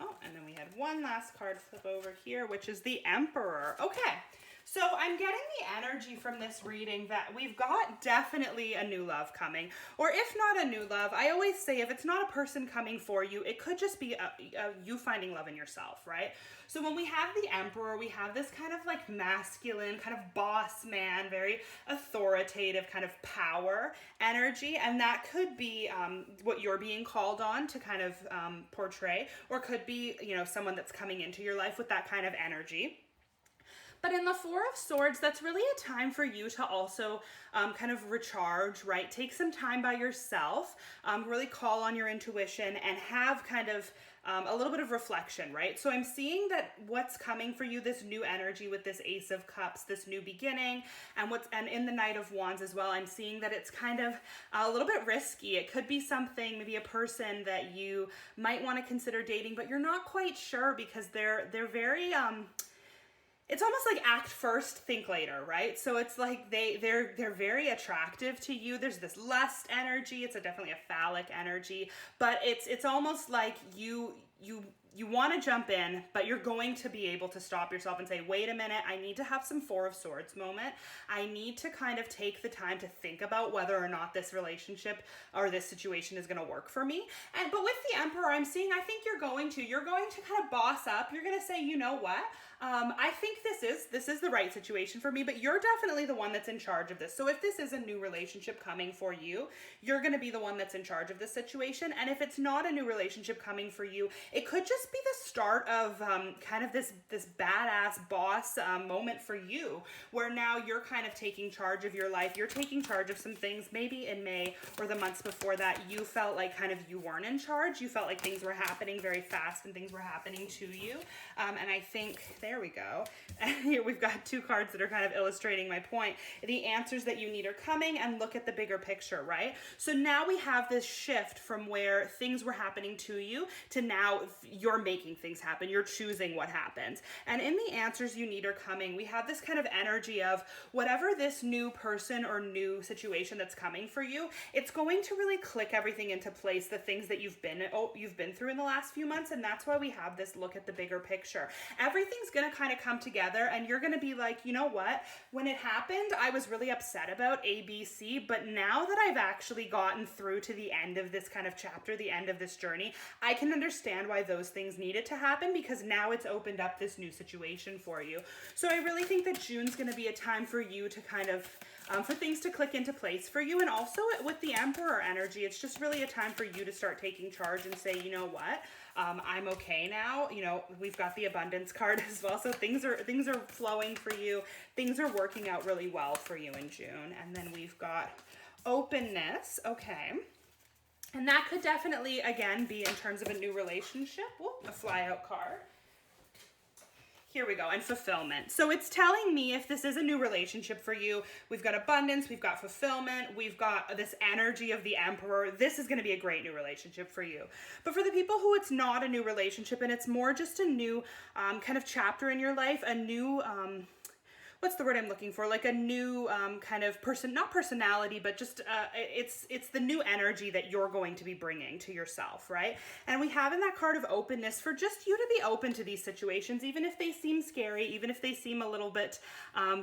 Oh, and then we had one last card flip over here, which is the Emperor. Okay. So I'm getting the energy from this reading that we've got definitely a new love coming. Or if not a new love, I always say if it's not a person coming for you, it could just be you finding love in yourself, right? So when we have the Emperor, we have this kind of like masculine, kind of boss man, very authoritative kind of power energy. And that could be what you're being called on to kind of portray, or could be, you know, someone that's coming into your life with that kind of energy. But in the Four of Swords, that's really a time for you to also kind of recharge, right? Take some time by yourself, really call on your intuition and have kind of a little bit of reflection, right? So I'm seeing that what's coming for you, this new energy with this Ace of Cups, this new beginning, and in the Knight of Wands as well, I'm seeing that it's kind of a little bit risky. It could be something, maybe a person that you might want to consider dating, but you're not quite sure because they're very it's almost like act first, think later, right? So it's like they're very attractive to you. There's this lust energy. It's definitely a phallic energy, but it's almost like you want to jump in, but you're going to be able to stop yourself and say, wait a minute, I need to have some Four of Swords moment. I need to kind of take the time to think about whether or not this relationship or this situation is going to work for me. But with the Emperor, I'm seeing, I think you're going to kind of boss up. You're going to say, you know what? I think this is the right situation for me, but you're definitely the one that's in charge of this. So if this is a new relationship coming for you, you're going to be the one that's in charge of this situation. And if it's not a new relationship coming for you, it could just be the start of kind of this badass boss moment for you, where now you're kind of taking charge of your life. You're taking charge of some things. Maybe in May or the months before that, you felt like kind of you weren't in charge. You felt like things were happening very fast and things were happening to you. And I think there we go. And here we've got two cards that are kind of illustrating my point. The answers that you need are coming, and look at the bigger picture, right? So now we have this shift from where things were happening to you to now you're making things happen. You're choosing what happens. And in the answers you need are coming, we have this kind of energy of whatever this new person or new situation that's coming for you, it's going to really click everything into place, the things that you've been through in the last few months. And that's why we have this look at the bigger picture. Everything's going to kind of come together, and you're going to be like, you know what? When it happened, I was really upset about A, B, C, but now that I've actually gotten through to the end of this kind of chapter, the end of this journey, I can understand why those things needed to happen, because now it's opened up this new situation for you. So I really think that June's going to be a time for you to kind of for things to click into place for you. And also with the Emperor energy, it's just really a time for you to start taking charge and say, you know what? I'm okay now. You know, we've got the abundance card as well. So things are flowing for you. Things are working out really well for you in June. And then we've got openness. Okay. And that could definitely, again, be in terms of a new relationship. Whoop, a fly out card. Here we go, and fulfillment. So it's telling me if this is a new relationship for you, we've got abundance, we've got fulfillment, we've got this energy of the Emperor. This is going to be a great new relationship for you. But for the people who it's not a new relationship and it's more just a new kind of chapter in your life, a new... what's the word I'm looking for? Like a new kind of not personality, but just it's the new energy that you're going to be bringing to yourself, right? And we have in that card of openness for just you to be open to these situations, even if they seem scary, even if they seem a little bit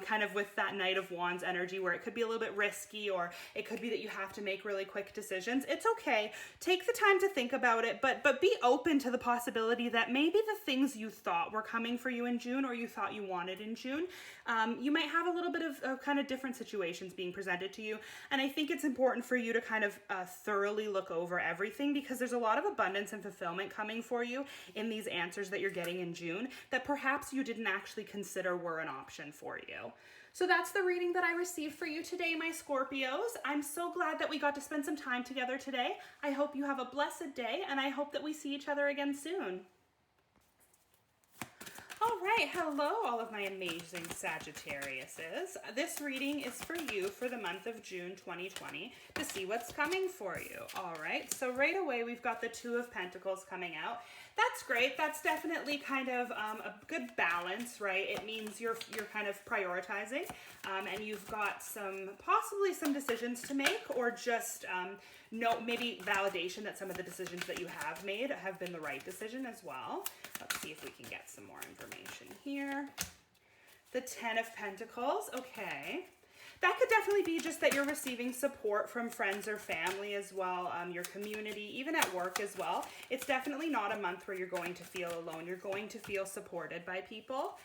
kind of with that Knight of Wands energy where it could be a little bit risky, or it could be that you have to make really quick decisions. It's okay. Take the time to think about it, but be open to the possibility that maybe the things you thought were coming for you in June, or you thought you wanted in June, you might have a little bit of kind of different situations being presented to you. And I think it's important for you to kind of thoroughly look over everything, because there's a lot of abundance and fulfillment coming for you in these answers that you're getting in June that perhaps you didn't actually consider were an option for you. So that's the reading that I received for you today, my Scorpios. I'm so glad that we got to spend some time together today. I hope you have a blessed day, and I hope that we see each other again soon. All right, hello all of my amazing Sagittariuses. This reading is for you for the month of June 2020 to see what's coming for you. All right, so right away we've got the Two of Pentacles coming out. That's great. That's definitely kind of a good balance, right? It means you're kind of prioritizing, and you've got possibly some decisions to make, or just maybe validation that some of the decisions that you have made have been the right decision as well. Let's see if we can get some more information here. The Ten of Pentacles. Okay. That could definitely be just that you're receiving support from friends or family as well, your community, even at work as well. It's definitely not a month where you're going to feel alone. You're going to feel supported by people.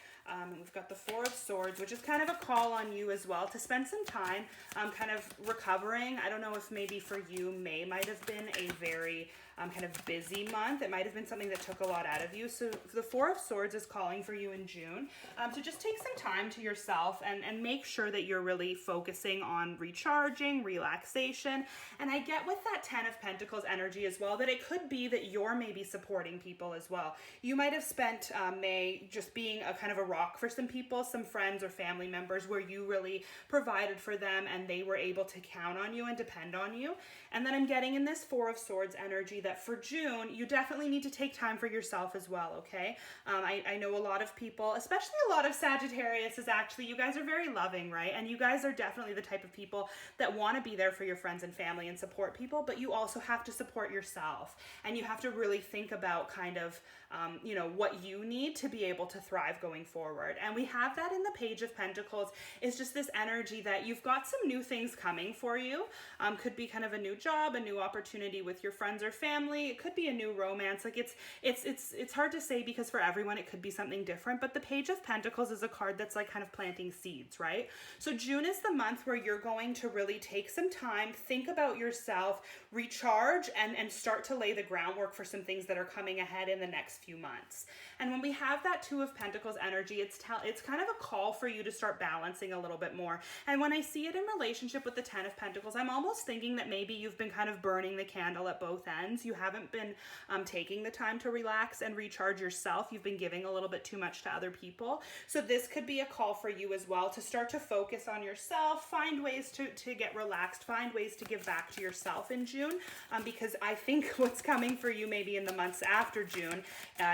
We've got the Four of Swords, which is kind of a call on you as well to spend some time kind of recovering. I don't know if maybe for you, May might have been a very kind of busy month. It might have been something that took a lot out of you. So the Four of Swords is calling for you in June to just take some time to yourself and make sure that you're really focusing on recharging, relaxation. And I get with that Ten of Pentacles energy as well that it could be that you're maybe supporting people as well. You might have spent May just being a kind of a rock for some people, some friends or family members where you really provided for them and they were able to count on you and depend on you. And then I'm getting in this Four of Swords energy that for June, you definitely need to take time for yourself as well, okay? I know a lot of people, especially a lot of Sagittarius is actually, you guys are very loving, right? And you guys are definitely the type of people that want to be there for your friends and family and support people, but you also have to support yourself. And you have to really think about kind of, you know, what you need to be able to thrive going forward. And we have that in the Page of Pentacles. It's just this energy that you've got some new things coming for you. Could be kind of a new job, a new opportunity with your friends or family. It could be a new romance. Like it's hard to say because for everyone it could be something different, but the Page of Pentacles is a card that's like kind of planting seeds, right? So June is the month where you're going to really take some time, think about yourself, recharge, and start to lay the groundwork for some things that are coming ahead in the next few months. And when we have that Two of Pentacles energy, it's kind of a call for you to start balancing a little bit more. And when I see it in relationship with the Ten of Pentacles, I'm almost thinking that maybe you've been kind of burning the candle at both ends. You haven't been taking the time to relax and recharge yourself. You've been giving a little bit too much to other people. So this could be a call for you as well to start to focus on yourself, find ways to get relaxed, find ways to give back to yourself in June, because I think what's coming for you maybe in the months after June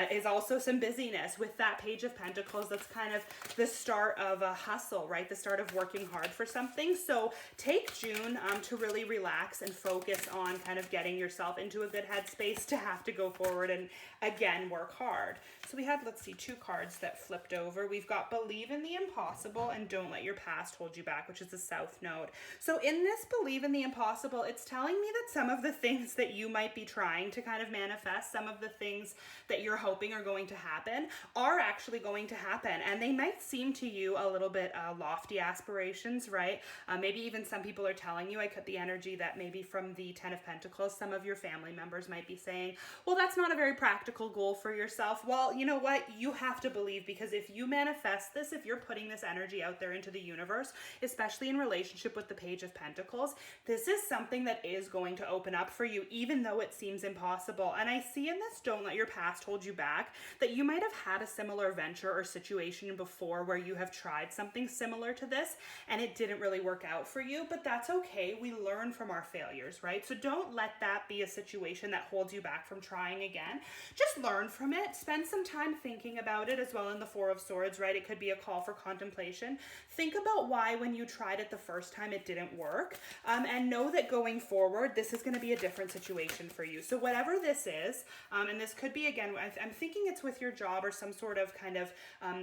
is also some busyness with that Page of Pentacles. That's kind of the start of a hustle, right? The start of working hard for something. So take June to really relax and focus on kind of getting yourself into a good headspace to have to go forward and again work hard. So we had, let's see, two cards that flipped over. We've got Believe in the Impossible and Don't Let Your Past Hold You Back, which is the South Node. So in this Believe in the Impossible, it's telling me that some of the things that you might be trying to kind of manifest, some of the things that you're hoping are going to happen, are actually going to happen. And they might seem to you a little bit lofty aspirations, right? Maybe even some people are telling you, I got the energy that maybe from the Ten of Pentacles, some of your family members might be saying, well, that's not a very practical goal for yourself. Well, you know what? You have to believe, because if you manifest this, if you're putting this energy out there into the universe, especially in relationship with the Page of Pentacles, this is something that is going to open up for you, even though it seems impossible. And I see in this Don't Let Your Past Hold You Back that you might have had a similar venture or situation before where you have tried something similar to this and it didn't really work out for you, but that's okay. We learn from our failures, right? So don't let that be a situation that holds you back from trying again. Just learn from it. Spend some time thinking about it as well in the Four of Swords, right? It could be a call for contemplation. Think about why when you tried it the first time it didn't work, and know that going forward, this is going to be a different situation for you. So whatever this is, and this could be, again, I'm thinking it's with your job or some sort of kind of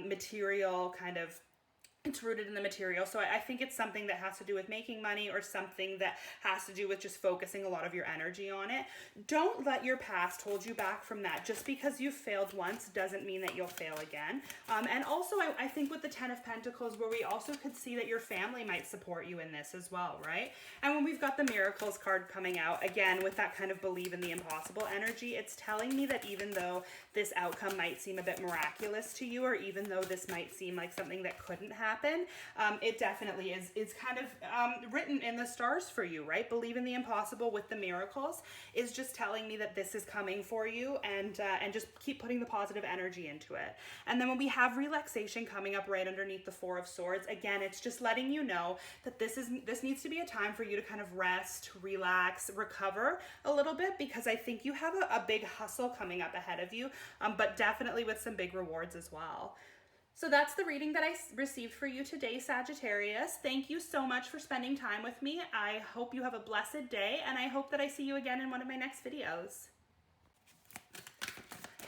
material kind of, it's rooted in the material. So I think it's something that has to do with making money or something that has to do with just focusing a lot of your energy on it. Don't let your past hold you back from that. Just because you failed once doesn't mean that you'll fail again. And also I think with the Ten of Pentacles, where we also could see that your family might support you in this as well, right? And when we've got the Miracles card coming out, again, with that kind of Believe in the Impossible energy, it's telling me that even though this outcome might seem a bit miraculous to you, or even though this might seem like something that couldn't happen, it definitely is kind of written in the stars for you, right? Believe in the Impossible with the Miracles is just telling me that this is coming for you, and just keep putting the positive energy into it. And then when we have Relaxation coming up right underneath the Four of Swords, again, it's just letting you know that this needs to be a time for you to kind of rest, relax, recover a little bit, because I think you have a big hustle coming up ahead of you, but definitely with some big rewards as well. So that's the reading that I received for you today, Sagittarius. Thank you so much for spending time with me. I hope you have a blessed day, and I hope that I see you again in one of my next videos.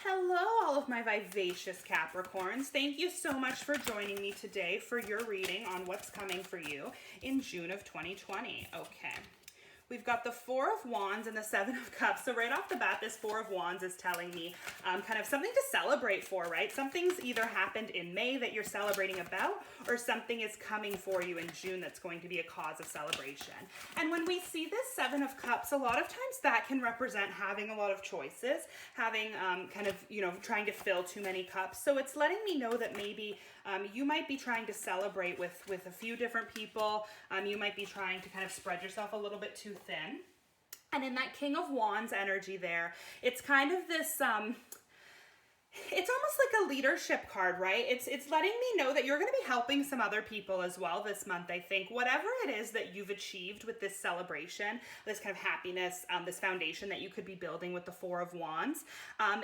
Hello, all of my vivacious Capricorns. Thank you so much for joining me today for your reading on what's coming for you in June of 2020. Okay. We've got the Four of Wands and the Seven of Cups. So right off the bat, this Four of Wands is telling me kind of something to celebrate for, right? Something's either happened in May that you're celebrating about, or something is coming for you in June that's going to be a cause of celebration. And when we see this Seven of Cups, a lot of times that can represent having a lot of choices, having kind of, you know, trying to fill too many cups. So it's letting me know that maybe you might be trying to celebrate with a few different people. You might be trying to kind of spread yourself a little bit too thin. And in that King of Wands energy there, it's kind of this, it's almost like a leadership card, right? It's letting me know that you're going to be helping some other people as well this month, I think. Whatever it is that you've achieved with this celebration, this kind of happiness, this foundation that you could be building with the Four of Wands,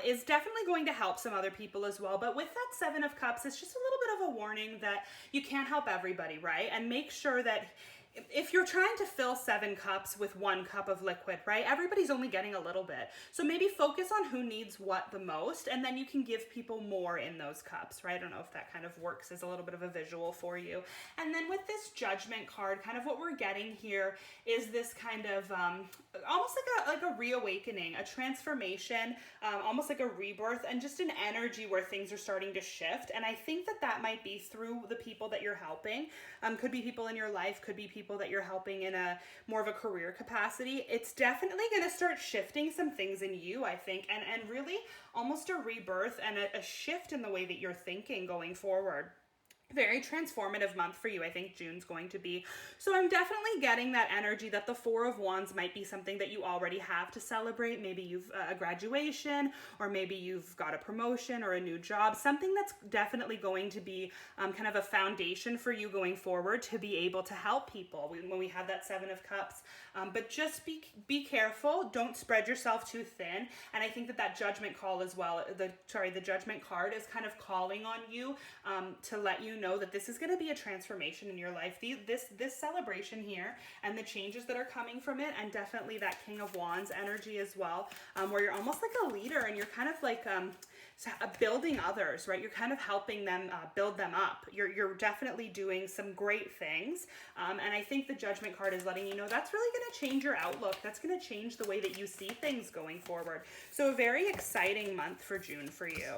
is definitely going to help some other people as well. But with that Seven of Cups, it's just a little bit of a warning that you can't help everybody, right? And make sure that if you're trying to fill 7 cups with 1 cup of liquid, right? Everybody's only getting a little bit. So maybe focus on who needs what the most, and then you can give people more in those cups, right? I don't know if that kind of works as a little bit of a visual for you. And then with this Judgment card, kind of what we're getting here is this kind of almost like a reawakening, a transformation, almost like a rebirth, and just an energy where things are starting to shift. And I think that that might be through the people that you're helping. Could be people in your life, could be people that you're helping in a more of a career capacity. It's definitely going to start shifting some things in you, I think, and really almost a rebirth and a shift in the way that you're thinking going forward. Very transformative month for you, I think June's going to be. So I'm definitely getting that energy that the Four of Wands might be something that you already have to celebrate. Maybe you've a graduation, or maybe you've got a promotion or a new job, something that's definitely going to be kind of a foundation for you going forward to be able to help people when we have that Seven of Cups. But just be careful. Don't spread yourself too thin. And I think that Judgment call as well, the Judgment card is kind of calling on you to let you know that this is going to be a transformation in your life. This celebration here and the changes that are coming from it, and definitely that King of Wands energy as well, where you're almost like a leader and you're kind of like building others, right? You're kind of helping them build them up. You're definitely doing some great things. And I think the Judgment card is letting you know that's really going to change your outlook. That's going to change the way that you see things going forward. So a very exciting month for June for you.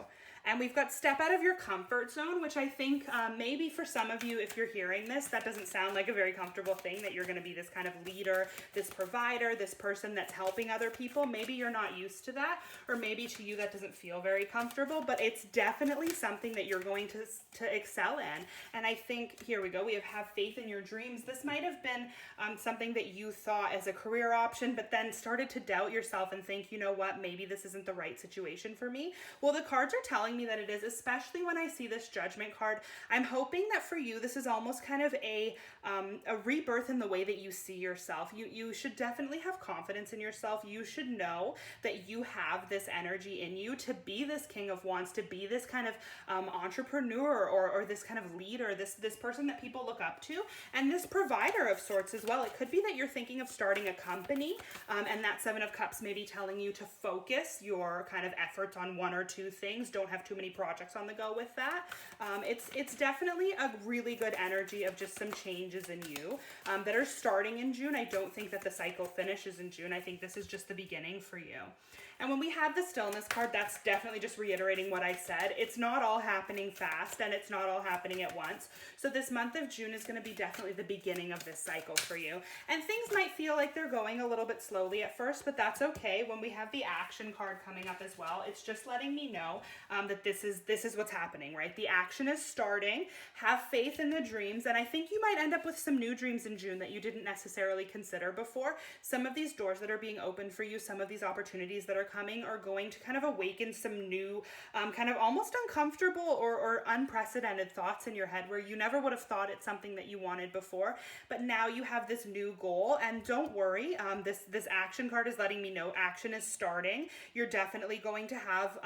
And we've got step out of your comfort zone, which I think maybe for some of you, if you're hearing this, that doesn't sound like a very comfortable thing, that you're going to be this kind of leader, this provider, this person that's helping other people. Maybe you're not used to that, or maybe to you that doesn't feel very comfortable, but it's definitely something that you're going to excel in. And I think, here we go, we have faith in your dreams. This might have been something that you thought as a career option, but then started to doubt yourself and think, you know what, maybe this isn't the right situation for me. Well, the cards are telling me that it is, especially when I see this Judgment card. I'm hoping that for you, this is almost kind of a rebirth in the way that you see yourself. You should definitely have confidence in yourself. You should know that you have this energy in you to be this King of Wands, to be this kind of entrepreneur or this kind of leader, this person that people look up to, and this provider of sorts as well. It could be that you're thinking of starting a company, and that Seven of Cups may be telling you to focus your kind of efforts on 1 or 2 things. Don't have too many projects on the go with that. It's definitely a really good energy of just some changes in you that are starting in June. I don't think that the cycle finishes in June. I think this is just the beginning for you. And when we have the Stillness card, that's definitely just reiterating what I said. It's not all happening fast, and it's not all happening at once. So this month of June is going to be definitely the beginning of this cycle for you. And things might feel like they're going a little bit slowly at first, but that's okay. When we have the Action card coming up as well, it's just letting me know that this is what's happening, right? The action is starting. Have faith in the dreams, and I think you might end up with some new dreams in June that you didn't necessarily consider before. Some of these doors that are being opened for you, some of these opportunities that are coming are going to kind of awaken some new kind of almost uncomfortable or unprecedented thoughts in your head where you never would have thought it's something that you wanted before, but now you have this new goal. And don't worry, this Action card is letting me know action is starting. You're definitely going to have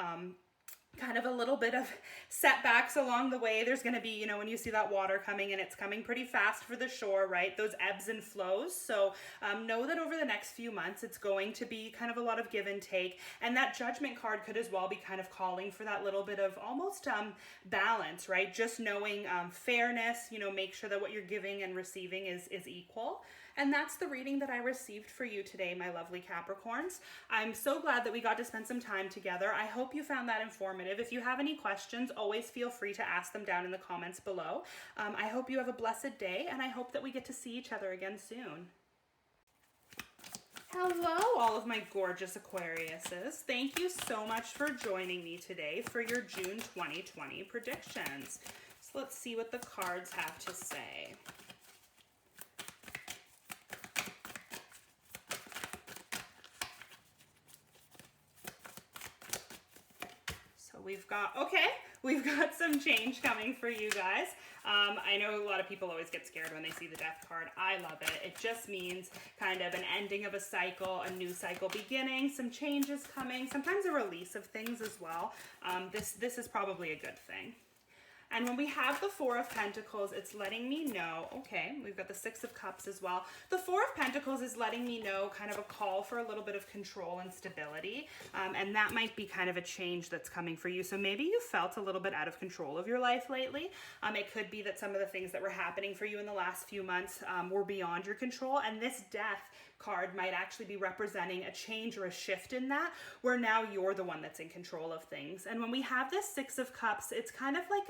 kind of a little bit of setbacks along the way. There's going to be, you know, when you see that water coming, and it's coming pretty fast for the shore, right? Those ebbs and flows. So know that over the next few months, it's going to be kind of a lot of give and take. And that Judgment card could as well be kind of calling for that little bit of almost balance, right? Just knowing fairness, you know, make sure that what you're giving and receiving is equal. And that's the reading that I received for you today, my lovely Capricorns. I'm so glad that we got to spend some time together. I hope you found that informative. If you have any questions, always feel free to ask them down in the comments below. I hope you have a blessed day, and I hope that we get to see each other again soon. Hello, all of my gorgeous Aquariuses. Thank you so much for joining me today for your June 2020 predictions. So let's see what the cards have to say. So we've got some change coming for you guys. I know a lot of people always get scared when they see the Death card. I love it. It just means kind of an ending of a cycle, a new cycle beginning, some changes coming, sometimes a release of things as well. This is probably a good thing. And when we have the Four of Pentacles, it's letting me know, okay, we've got the Six of Cups as well. The Four of Pentacles is letting me know kind of a call for a little bit of control and stability. And that might be kind of a change that's coming for you. So maybe you felt a little bit out of control of your life lately. It could be that some of the things that were happening for you in the last few months were beyond your control. And this Death card might actually be representing a change or a shift in that, where now you're the one that's in control of things. And when we have this Six of Cups, it's kind of like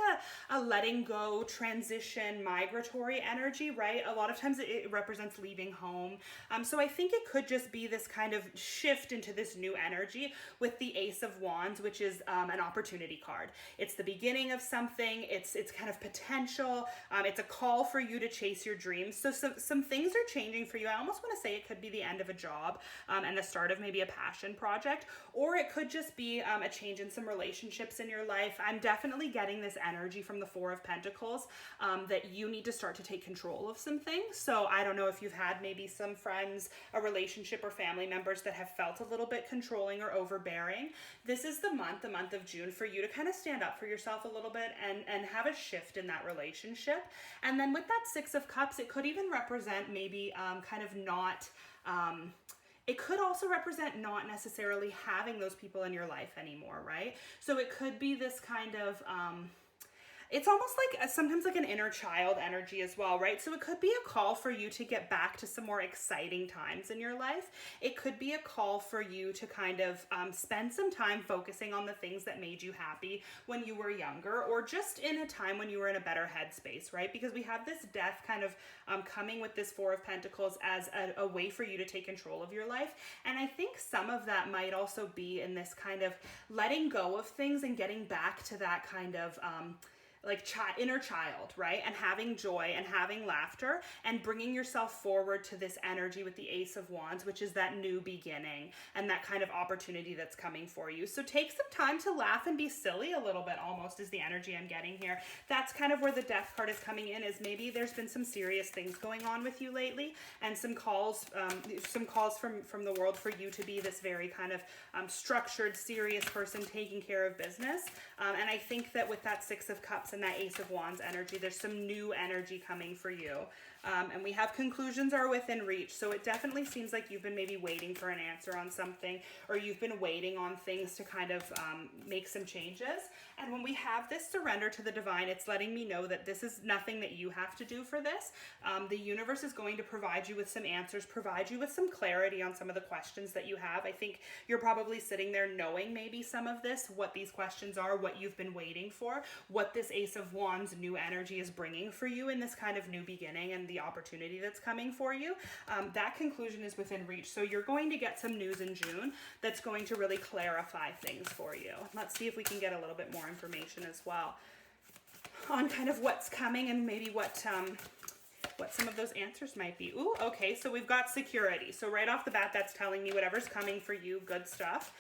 a letting go, transition, migratory energy, right? A lot of times it represents leaving home. So I think it could just be this kind of shift into this new energy with the Ace of Wands, which is an opportunity card. It's the beginning of something. It's kind of potential. It's a call for you to chase your dreams. So some things are changing for you. I almost want to say it could be the end of a job and the start of maybe a passion project, or it could just be a change in some relationships in your life. I'm definitely getting this energy from the Four of Pentacles that you need to start to take control of some things. So I don't know if you've had maybe some friends, a relationship, or family members that have felt a little bit controlling or overbearing. This is the month of June, for you to kind of stand up for yourself a little bit and have a shift in that relationship. And then with that Six of Cups, it could even represent maybe kind of not... it could also represent not necessarily having those people in your life anymore, right? So it could be this kind of, it's almost like sometimes like an inner child energy as well, right? So it could be a call for you to get back to some more exciting times in your life. It could be a call for you to kind of spend some time focusing on the things that made you happy when you were younger, or just in a time when you were in a better headspace, right? Because we have this Death kind of coming with this Four of Pentacles as a way for you to take control of your life. And I think some of that might also be in this kind of letting go of things and getting back to that kind of like inner child, right? And having joy and having laughter and bringing yourself forward to this energy with the Ace of Wands, which is that new beginning and that kind of opportunity that's coming for you. So take some time to laugh and be silly a little bit, almost, is the energy I'm getting here. That's kind of where the Death card is coming in, is maybe there's been some serious things going on with you lately, and some calls from the world for you to be this very kind of structured, serious person taking care of business. And I think that with that Six of Cups and that Ace of Wands energy, there's some new energy coming for you. And we have conclusions are within reach. So it definitely seems like you've been maybe waiting for an answer on something, or you've been waiting on things to kind of make some changes. And when we have this surrender to the divine, it's letting me know that this is nothing that you have to do for this. The universe is going to provide you with some answers, provide you with some clarity on some of the questions that you have. I think you're probably sitting there knowing maybe some of this, what these questions are, what you've been waiting for, what this Ace of Wands new energy is bringing for you in this kind of new beginning and the opportunity that's coming for you. That conclusion is within reach. So you're going to get some news in June that's going to really clarify things for you. Let's see if we can get a little bit more information as well on kind of what's coming and maybe what some of those answers might be. Ooh, okay, so we've got security. So right off the bat, that's telling me whatever's coming for you, good stuff.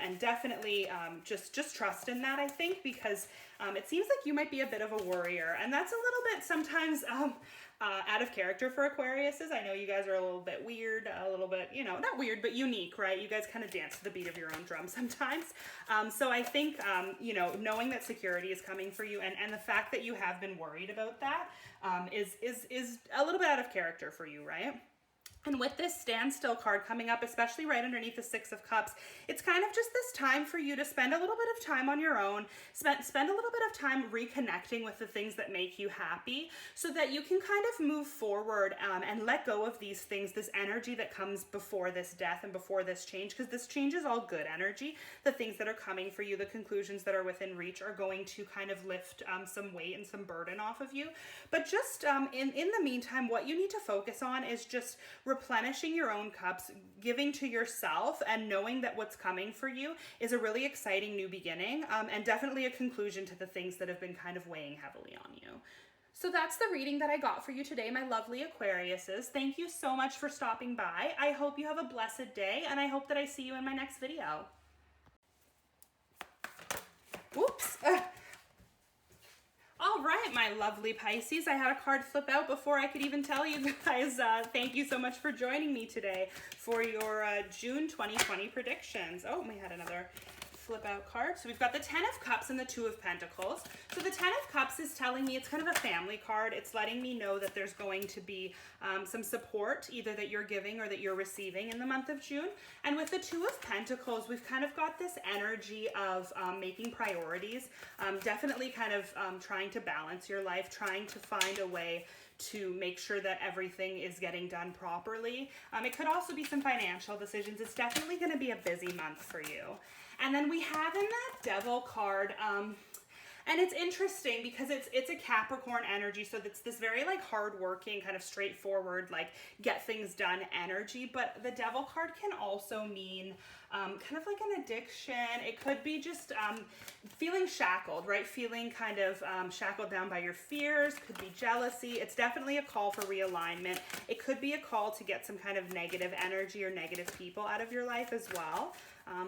And definitely just trust in that, I think, because it seems like you might be a bit of a worrier. And that's a little bit sometimes out of character for Aquariuses. I know you guys are a little bit weird, a little bit, you know, not weird, but unique, right? You guys kind of dance to the beat of your own drum sometimes. So I think, you know, knowing that security is coming for you, and the fact that you have been worried about that is a little bit out of character for you, right? And with this standstill card coming up, especially right underneath the Six of Cups, it's kind of just this time for you to spend a little bit of time on your own, spend a little bit of time reconnecting with the things that make you happy so that you can kind of move forward and let go of these things, this energy that comes before this death and before this change, because this change is all good energy. The things that are coming for you, the conclusions that are within reach are going to kind of lift some weight and some burden off of you. But just in the meantime, what you need to focus on is just replenishing your own cups, giving to yourself, and knowing that what's coming for you is a really exciting new beginning, and definitely a conclusion to the things that have been kind of weighing heavily on you. So that's the reading that I got for you today, my lovely Aquariuses. Thank you so much for stopping by. I hope you have a blessed day, and I hope that I see you in my next video. Whoops. All right, my lovely Pisces, I had a card flip out before I could even tell you guys. Thank you so much for joining me today for your June 2020 predictions. Oh, we had another flip out card. So we've got the Ten of Cups and the Two of Pentacles. So the Ten of Cups is telling me it's kind of a family card. It's letting me know that there's going to be some support, either that you're giving or that you're receiving in the month of June. And with the Two of Pentacles, we've kind of got this energy of making priorities, definitely kind of trying to balance your life, trying to find a way to make sure that everything is getting done properly. It could also be some financial decisions. It's definitely going to be a busy month for you. And then we have in that Devil card, and it's interesting because it's a Capricorn energy, so it's this very like hardworking, kind of straightforward, like get things done energy. But the Devil card can also mean kind of like an addiction. It could be just feeling shackled, right? Feeling kind of shackled down by your fears. Could be jealousy. It's definitely a call for realignment. It could be a call to get some kind of negative energy or negative people out of your life as well.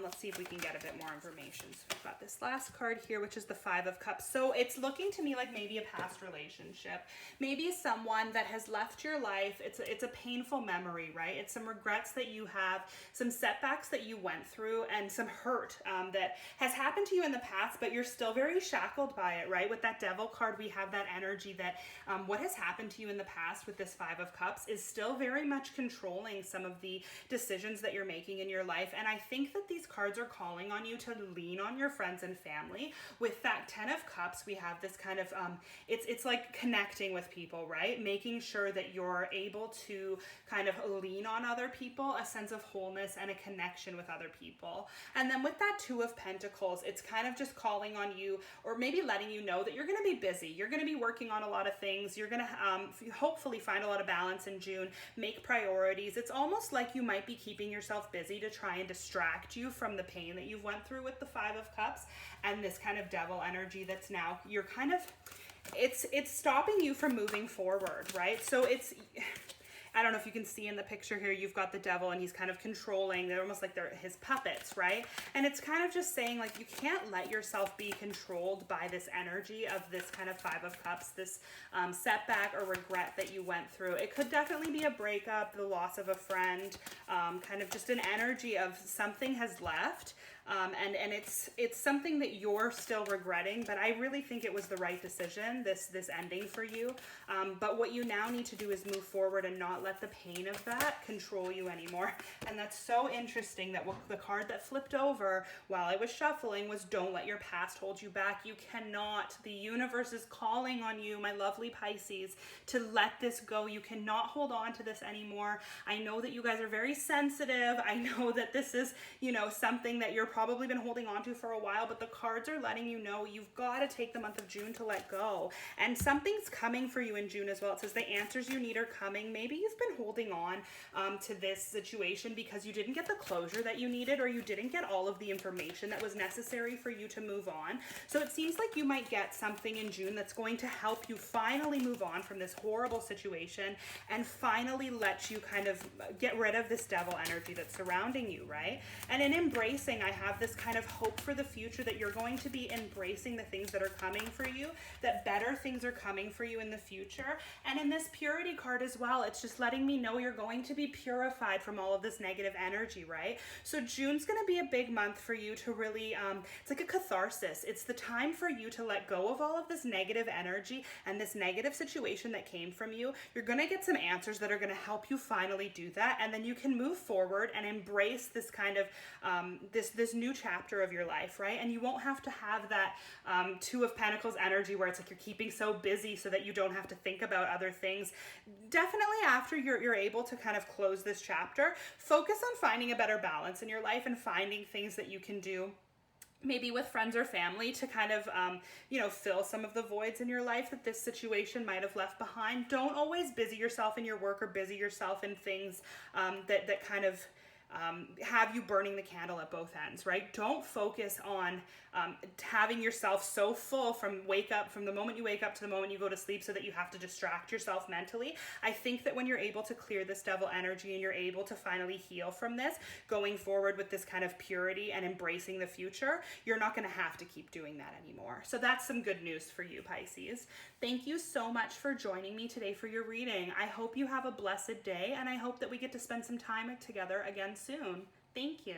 Let's see if we can get a bit more information. So we've got this last card here, which is the Five of Cups. So it's looking to me like maybe a past relationship, maybe someone that has left your life. It's a painful memory, right? It's some regrets that you have, some setbacks that you went through, and some hurt that has happened to you in the past, but you're still very shackled by it, right? With that Devil card, we have that energy that what has happened to you in the past with this Five of Cups is still very much controlling some of the decisions that you're making in your life. And I think that these cards are calling on you to lean on your friends and family. With that Ten of Cups, we have this kind of, it's like connecting with people, right? Making sure that you're able to kind of lean on other people, a sense of wholeness and a connection with other people. And then with that Two of Pentacles, it's kind of just calling on you, or maybe letting you know that you're going to be busy. You're going to be working on a lot of things. You're going to hopefully find a lot of balance in June, make priorities. It's almost like you might be keeping yourself busy to try and distract you from the pain that you've went through with the Five of Cups and this kind of Devil energy that's now, you're kind of, it's stopping you from moving forward, right? So it's, I don't know if you can see in the picture here, you've got the Devil and he's kind of controlling, they're almost like they're his puppets, right? And it's kind of just saying like, you can't let yourself be controlled by this energy of this kind of Five of Cups, this setback or regret that you went through. It could definitely be a breakup, the loss of a friend, kind of just an energy of something has left. And it's something that you're still regretting, but I really think it was the right decision, this ending for you. But what you now need to do is move forward and not let the pain of that control you anymore. And that's so interesting that the card that flipped over while I was shuffling was don't let your past hold you back. You cannot. The universe is calling on you, my lovely Pisces, to let this go. You cannot hold on to this anymore. I know that you guys are very sensitive. I know that this is, you know, something that you're probably been holding on to for a while, but the cards are letting you know you've got to take the month of June to let go. And something's coming for you in June as well. It says the answers you need are coming. Maybe you've been holding on to this situation because you didn't get the closure that you needed, or you didn't get all of the information that was necessary for you to move on. So it seems like you might get something in June that's going to help you finally move on from this horrible situation and finally let you kind of get rid of this Devil energy that's surrounding you, right? And in embracing, I have have this kind of hope for the future, that you're going to be embracing the things that are coming for you, that better things are coming for you in the future. And in this purity card as well, it's just letting me know you're going to be purified from all of this negative energy, right? So June's going to be a big month for you to really, it's like a catharsis. It's the time for you to let go of all of this negative energy and this negative situation that came from you. You're going to get some answers that are going to help you finally do that. And then you can move forward and embrace this kind of, this new chapter of your life, right? And you won't have to have that Two of Pentacles energy where it's like you're keeping so busy so that you don't have to think about other things. Definitely after you're able to kind of close this chapter, focus on finding a better balance in your life and finding things that you can do maybe with friends or family to kind of, fill some of the voids in your life that this situation might have left behind. Don't always busy yourself in your work or busy yourself in things that kind of have you burning the candle at both ends, right? Don't focus on having yourself so full from the moment you wake up to the moment you go to sleep so that you have to distract yourself mentally. I think that when you're able to clear this devil energy and you're able to finally heal from this, going forward with this kind of purity and embracing the future, you're not going to have to keep doing that anymore. So that's some good news for you, Pisces. Thank you so much for joining me today for your reading. I hope you have a blessed day, and I hope that we get to spend some time together again soon. Thank you.